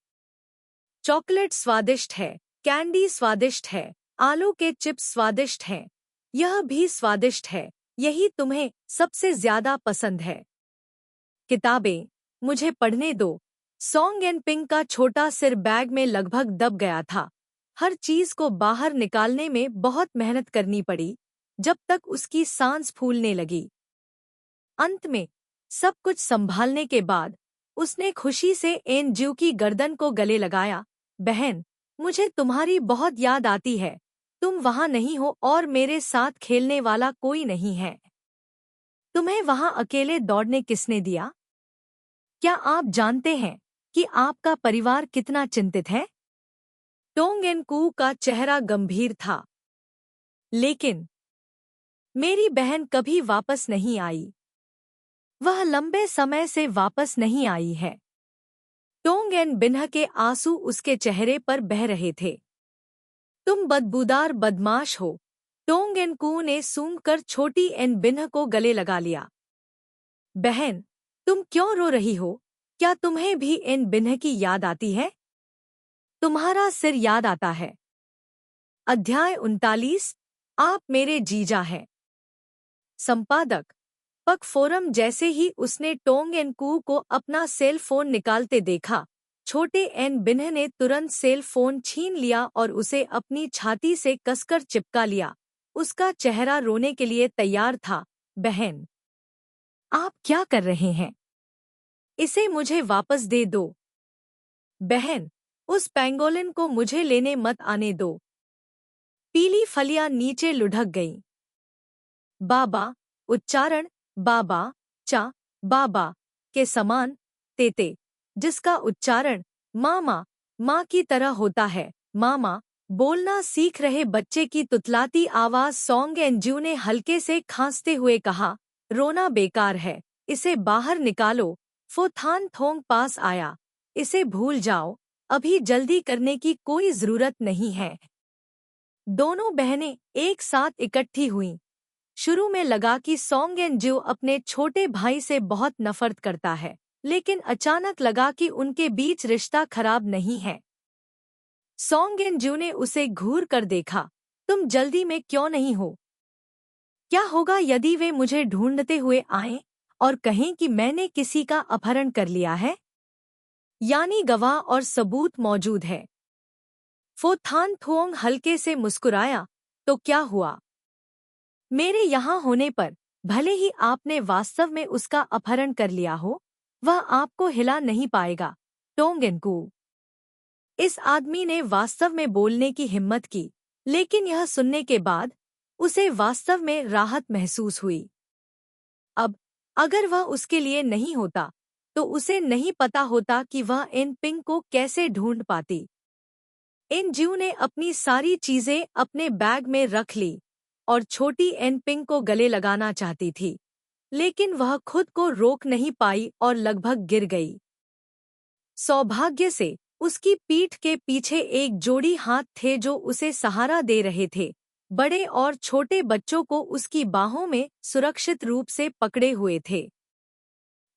चॉकलेट स्वादिष्ट है, कैंडी स्वादिष्ट है, आलू के चिप्स स्वादिष्ट हैं। यह भी स्वादिष्ट है, यही तुम्हें सबसे ज्यादा पसंद है। किताबें, मुझे पढ़ने दो। सोंगेन पिंग का छोटा सिर बैग में लगभग दब गया था। हर चीज को बाहर निकालने में बहुत मेहनत करनी पड़ी, जब तक उसकी सांस फूलने लगी। अंत में सब कुछ संभालने के बाद उसने खुशी से एन-जू की गर्दन को गले लगाया। बहन, मुझे तुम्हारी बहुत याद आती है। तुम वहां नहीं हो और मेरे साथ खेलने वाला कोई नहीं है। तुम्हें वहां अकेले दौड़ने किसने दिया? क्या आप जानते हैं कि आपका परिवार कितना चिंतित है? टोंगेन-कू का चेहरा गंभीर था। लेकिन मेरी बहन कभी वापस नहीं आई। वह लंबे समय से वापस नहीं आई है। टोंगेन बिन्ह के आंसू उसके चेहरे पर बह रहे थे। तुम बदबूदार बदमाश हो। टोंगेन-कू ने सूंघकर छोटी एन बिन्ह को गले लगा लिया। बहन, तुम क्यों रो रही हो? क्या तुम्हें भी एन बिन्ह की याद आती है? तुम्हारा सिर याद आता है। अध्याय 39, आप मेरे जीजा हैं। संपादक पक फोरम। जैसे ही उसने टोंगेन-कू को अपना सेल फोन निकालते देखा, छोटे एन बिन्ह ने तुरंत सेल फोन छीन लिया और उसे अपनी छाती से कसकर चिपका लिया। उसका चेहरा रोने के लिए तैयार था। बहन, आप क्या कर रहे हैं? इसे मुझे वापस दे दो। बहन, उस पेंगोलिन को मुझे लेने मत आने दो। पीली फलियां नीचे लुढ़क गईं। बाबा, उच्चारण बाबा, चा, बाबा के समान, तेते, जिसका उच्चारण मामा, माँ की तरह होता है। मामा, बोलना सीख रहे बच्चे की तुतलाती आवाज सोंगेन-जू ने हल्के से खांसते हुए कहा, रोना बेकार है, इसे बाहर निकालो। फो थान थोंग पास आया। इसे भूल जाओ, अभी जल्दी करने की कोई जरूरत नहीं है। दोनों बहनें एक साथ इकट्ठी हुईं। शुरू में लगा कि सोंगेन-जू अपने छोटे भाई से बहुत नफरत करता है, लेकिन अचानक लगा कि उनके बीच रिश्ता खराब नहीं है। सोंगेन-जू ने उसे घूर कर देखा। तुम जल्दी में क्यों नहीं हो? क्या होगा यदि वे मुझे ढूंढते हुए आएं और कहें कि मैंने किसी का अपहरण कर लिया है? यानी गवाह और सबूत मौजूद है। फो थान थुओंग हल्के से मुस्कुराया, तो क्या हुआ? मेरे यहाँ होने पर, भले ही आपने वास्तव में उसका अपहरण कर लिया हो, वह आपको हिला नहीं पाएगा। टोंगेन-कू। इस आदमी ने वास्तव में बोलने की हिम्मत की, लेकिन यह सुनने के बाद उसे वास्तव में राहत महसूस हुई। अब अगर वह उसके लिए नहीं होता तो उसे नहीं पता होता कि वह इन पिंग को कैसे ढूंढ पाती। एन-जू ने अपनी सारी चीजें अपने बैग में रख ली और छोटी एन पिंग को गले लगाना चाहती थी, लेकिन वह खुद को रोक नहीं पाई और लगभग गिर गई। सौभाग्य से उसकी पीठ के पीछे एक जोड़ी हाथ थे जो उसे सहारा दे रहे थे। बड़े और छोटे बच्चों को उसकी बाहों में सुरक्षित रूप से पकड़े हुए थे।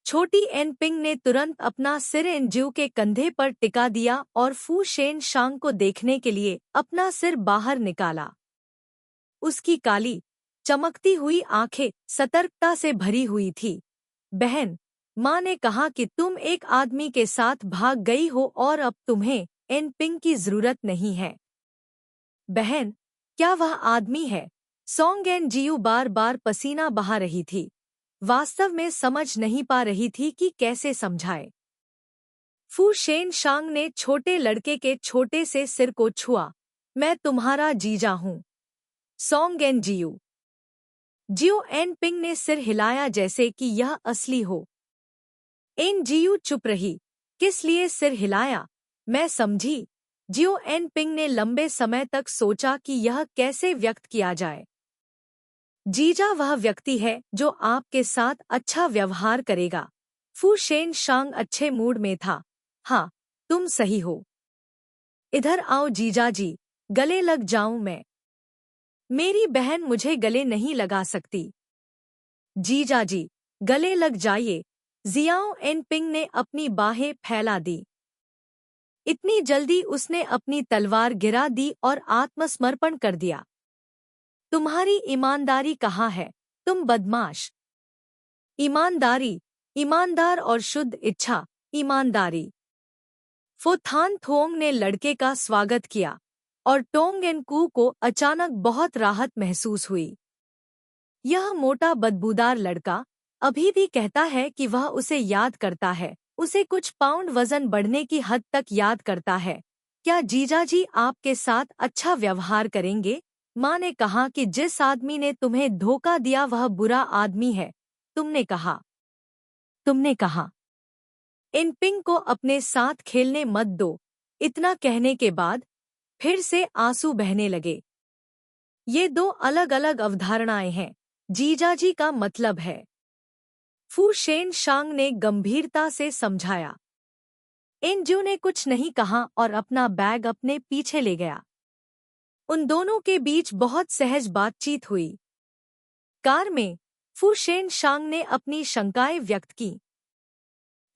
छोटी एन पिंग ने तुरंत अपना सिर एन-जू के कंधे पर टिका दिया और फू शेन शांग को देखने के लिए अपना सिर बाहर निकाला। उसकी काली, चमकती हुई आंखें सतर्कता से भरी हुई थी। बहन, माँ ने कहा कि तुम एक आदमी के साथ भाग गई हो और अब तुम्हें एन पिंग की जरूरत नहीं है। बहन, क्या वह आदमी है? सोंग एन जियू बार बार पसीना बहा रही थी। वास्तव में समझ नहीं पा रही थी कि कैसे समझाए। फू शेन शांग ने छोटे लड़के के छोटे से सिर को छुआ। मैं तुम्हारा जीजा हूँ। सोंग एन जियू। जियो एन पिंग ने सिर हिलाया जैसे कि यह असली हो। एन जियू चुप रही। किस लिए सिर हिलाया? मैं समझी। जियो एन पिंग ने लंबे समय तक सोचा कि यह कैसे व्यक्त किया जाए। जीजा वह व्यक्ति है जो आपके साथ अच्छा व्यवहार करेगा। फू शेन शांग अच्छे मूड में था। हाँ, तुम सही हो। इधर आओ जीजाजी, गले लग जाऊं मैं। मेरी बहन मुझे गले नहीं लगा सकती। जीजाजी, गले लग जाइए। जियाओ एन पिंग ने अपनी बाहें फैला दी। इतनी जल्दी उसने अपनी तलवार गिरा दी और आत्मसमर्पण कर दिया। तुम्हारी ईमानदारी कहाँ है, तुम बदमाश? ईमानदारी, ईमानदार और शुद्ध इच्छा, ईमानदारी। फो थान थोंग ने लड़के का स्वागत किया और टोंग एन कू को अचानक बहुत राहत महसूस हुई। यह मोटा बदबूदार लड़का अभी भी कहता है कि वह उसे याद करता है, उसे कुछ पाउंड वजन बढ़ने की हद तक याद करता है। क्या जीजाजी आपके साथ अच्छा व्यवहार करेंगे? माँ ने कहा कि जिस आदमी ने तुम्हें धोखा दिया वह बुरा आदमी है। तुमने कहा। इन पिंग को अपने साथ खेलने मत दो। इतना कहने के बाद फिर से आंसू बहने लगे। ये दो अलग अलग अवधारणाएं हैं, जीजाजी का मतलब है। फू शेन शांग ने गंभीरता से समझाया। एनजू ने कुछ नहीं कहा और अपना बैग अपने पीछे ले गया। उन दोनों के बीच बहुत सहज बातचीत हुई। कार में फू शेन शांग ने अपनी शंकाएं व्यक्त की।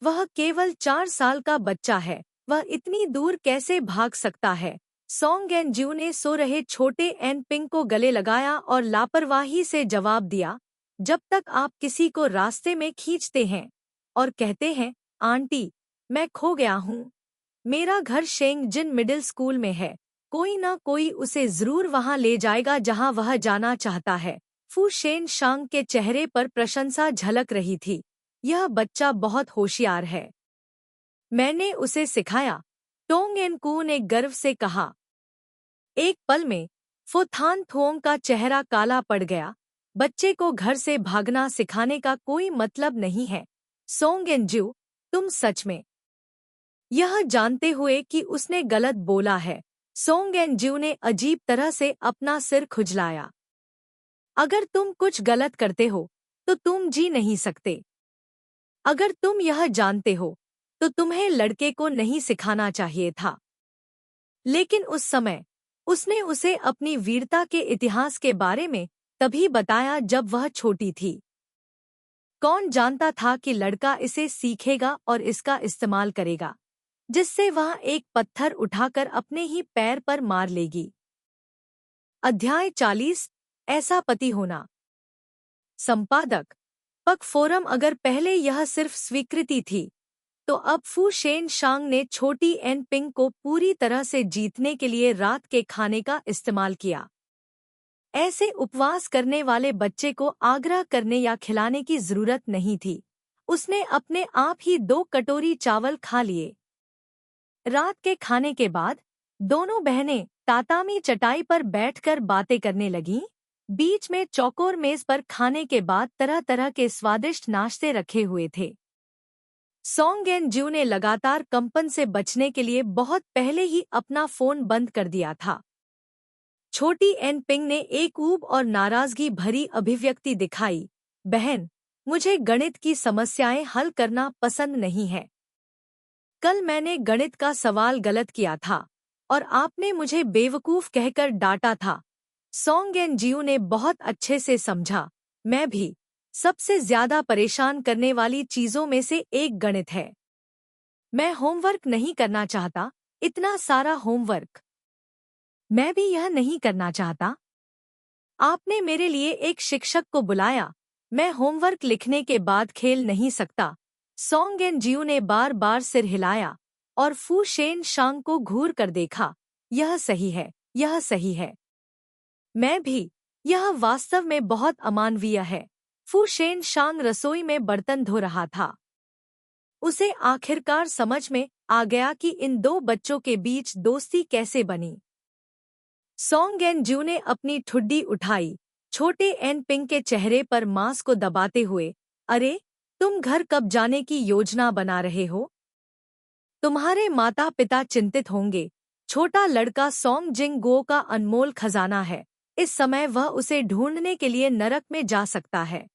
वह केवल 4 साल का बच्चा है, वह इतनी दूर कैसे भाग सकता है? सोंग एन ज्यू ने सो रहे छोटे एन पिंग को गले लगाया और लापरवाही से जवाब दिया, जब तक आप किसी को रास्ते में खींचते हैं और कहते हैं, आंटी, मैं खो गया हूँ। मेरा घर शेंग जिन मिडिल स्कूल में है। कोई ना कोई उसे जरूर वहां ले जाएगा जहां वह जाना चाहता है। फू शेन शांग के चेहरे पर प्रशंसा झलक रही थी। यह बच्चा बहुत होशियार है। मैंने उसे सिखाया, टोंग एन कू ने गर्व से कहा। एक पल में फो थान थोंग का चेहरा काला पड़ गया। बच्चे को घर से भागना सिखाने का कोई मतलब नहीं है। सोंग एन ज्यू, तुम सच में? यह जानते हुए कि उसने गलत बोला है, सोंग एन ज्यू ने अजीब तरह से अपना सिर खुजलाया। अगर तुम कुछ गलत करते हो तो तुम जी नहीं सकते। अगर तुम यह जानते हो तो तुम्हें लड़के को नहीं सिखाना चाहिए था। लेकिन उस समय उसने उसे अपनी वीरता के इतिहास के बारे में तभी बताया जब वह छोटी थी। कौन जानता था कि लड़का इसे सीखेगा और इसका इस्तेमाल करेगा, जिससे वह एक पत्थर उठाकर अपने ही पैर पर मार लेगी। अध्याय 40, ऐसा पति होना। संपादक पक फोरम। अगर पहले यह सिर्फ स्वीकृति थी, तो अब फू शेन शांग ने छोटी एन पिंग को पूरी तरह से जीतने के लिए रात के खाने का इस्तेमाल किया। ऐसे उपवास करने वाले बच्चे को आग्रह करने या खिलाने की जरूरत नहीं थी। उसने अपने आप ही 2 कटोरी चावल खा लिए। रात के खाने के बाद दोनों बहनें तातामी चटाई पर बैठकर बातें करने लगीं। बीच में चौकोर मेज पर खाने के बाद तरह तरह के स्वादिष्ट नाश्ते रखे हुए थे। सोंग एन ज्यू ने लगातार कंपन से बचने के लिए बहुत पहले ही अपना फोन बंद कर दिया था। छोटी एन पिंग ने एक ऊब और नाराजगी भरी अभिव्यक्ति दिखाई। बहन, मुझे गणित की समस्याएं हल करना पसंद नहीं है। कल मैंने गणित का सवाल गलत किया था और आपने मुझे बेवकूफ कहकर डांटा था। सोंग एन ज्यू ने बहुत अच्छे से समझा। मैं भी। सबसे ज्यादा परेशान करने वाली चीजों में से एक गणित है। मैं होमवर्क नहीं करना चाहता, इतना सारा होमवर्क। मैं भी यह नहीं करना चाहता। आपने मेरे लिए एक शिक्षक को बुलाया। मैं होमवर्क लिखने के बाद खेल नहीं सकता। सोंग एन जियू ने बार बार सिर हिलाया और फू शेन शांग को घूर कर देखा। यह सही है, यह सही है। मैं भी। यह वास्तव में बहुत अमानवीय है। फू शेन शांग रसोई में बर्तन धो रहा था। उसे आखिरकार समझ में आ गया कि इन दो बच्चों के बीच दोस्ती कैसे बनी। सोंग एन जियू ने अपनी ठुड्डी उठाई, छोटे एन पिंग के चेहरे पर मांस को दबाते हुए। अरे, तुम घर कब जाने की योजना बना रहे हो? तुम्हारे माता पिता चिंतित होंगे। छोटा लड़का सोंग जिंग गो का अनमोल खजाना है। इस समय वह उसे ढूंढने के लिए नरक में जा सकता है।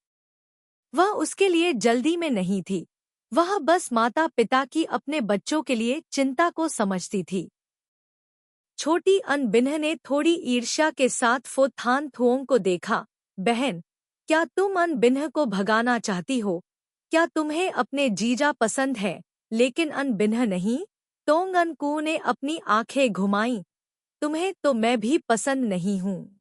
वह उसके लिए जल्दी में नहीं थी। वह बस माता पिता की अपने बच्चों के लिए चिंता को समझती थी। छोटी अन बिन्ह ने थोड़ी ईर्ष्या के साथ फो थान थुओंग को देखा। बहन, क्या तुम अन बिन्ह को भगाना चाहती हो? क्या तुम्हें अपने जीजा पसंद है लेकिन अन बिन्ह नहीं? तोंग अन कू ने अपनी आंखें घुमाईं। तुम्हें तो मैं भी पसंद नहीं हूँ।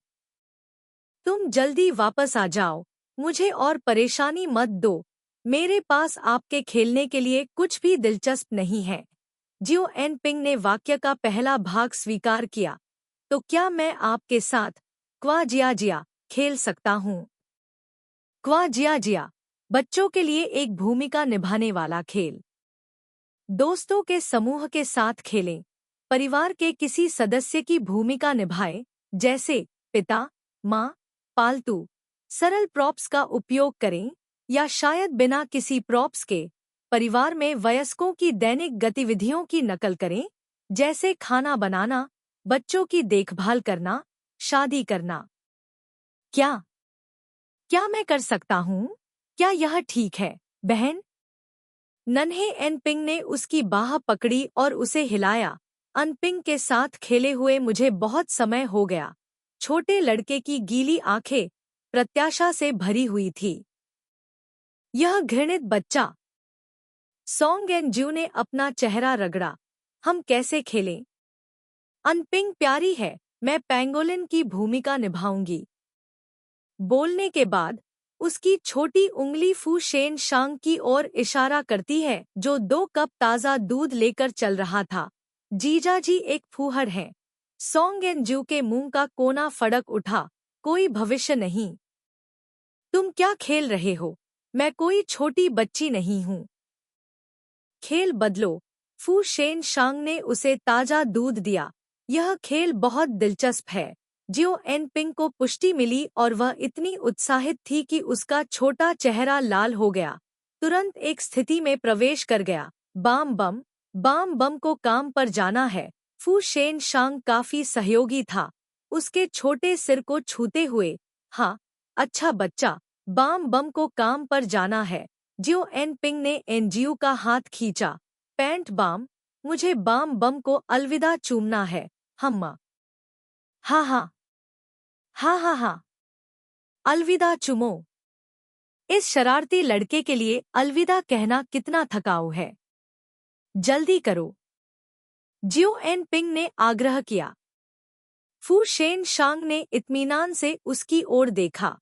तुम जल्दी वापस आ जाओ, मुझे और परेशानी मत दो। मेरे पास आपके खेलने के लिए कुछ भी दिलचस्प नहीं है। जियो एन पिंग ने वाक्य का पहला भाग स्वीकार किया। तो क्या मैं आपके साथ क्वा जिया जिया खेल सकता हूँ? क्वा जिया जिया, बच्चों के लिए एक भूमिका निभाने वाला खेल। दोस्तों के समूह के साथ खेलें। परिवार के किसी सदस्य की भूमिका निभाएं, जैसे पिता, माँ, पालतू। सरल प्रॉप्स का उपयोग करें या शायद बिना किसी प्रॉप्स के परिवार में वयस्कों की दैनिक गतिविधियों की नकल करें, जैसे खाना बनाना, बच्चों की देखभाल करना, शादी करना। क्या क्या मैं कर सकता हूँ? क्या यह ठीक है, बहन? नन्हे एनपिंग ने उसकी बाह पकड़ी और उसे हिलाया। अनपिंग के साथ खेले हुए मुझे बहुत समय हो गया। छोटे लड़के की गीली आंखें प्रत्याशा से भरी हुई थी। यह घृणित बच्चा। सोंग एन जियू ने अपना चेहरा रगड़ा। हम कैसे खेलें? अनपिंग प्यारी है, मैं पेंगोलिन की भूमिका निभाऊंगी। बोलने के बाद उसकी छोटी उंगली फू शेन शांग की ओर इशारा करती है, जो 2 कप ताज़ा दूध लेकर चल रहा था। जीजा जी एक फूहड़ हैं। सोंग एन जियू के मुंह का कोना फड़क उठा। कोई भविष्य नहीं। तुम क्या खेल रहे हो? मैं कोई छोटी बच्ची नहीं हूँ। खेल बदलो। फू शेन शांग ने उसे ताज़ा दूध दिया। यह खेल बहुत दिलचस्प है। जियो एन पिंग को पुष्टि मिली और वह इतनी उत्साहित थी कि उसका छोटा चेहरा लाल हो गया। तुरंत एक स्थिति में प्रवेश कर गया। बाम बम को काम पर जाना है। फू शेन शांग काफी सहयोगी था, उसके छोटे सिर को छूते हुए। हाँ, अच्छा बच्चा, बाम बम को काम पर जाना है। जियो एन पिंग ने एनजीयू का हाथ खींचा। पैंट बाम, मुझे बाम बम को अलविदा चूमना है। हम्मा। हाँ हाँ हाँ हाँ हाँ, अलविदा चुमो। इस शरारती लड़के के लिए अलविदा कहना कितना थकाऊ है। जल्दी करो, जियो एन पिंग ने आग्रह किया। फू शेन शांग ने इत्मीनान से उसकी ओर देखा।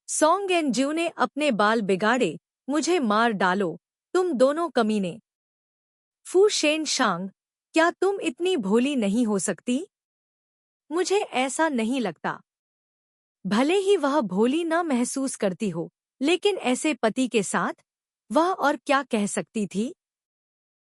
सोंग एन जियू ने अपने बाल बिगाड़े। मुझे मार डालो, तुम दोनों कमीने। फू शेन शांग, क्या तुम इतनी भोली नहीं हो सकती? मुझे ऐसा नहीं लगता। भले ही वह भोली न महसूस करती हो, लेकिन ऐसे पति के साथ वह और क्या कह सकती थी?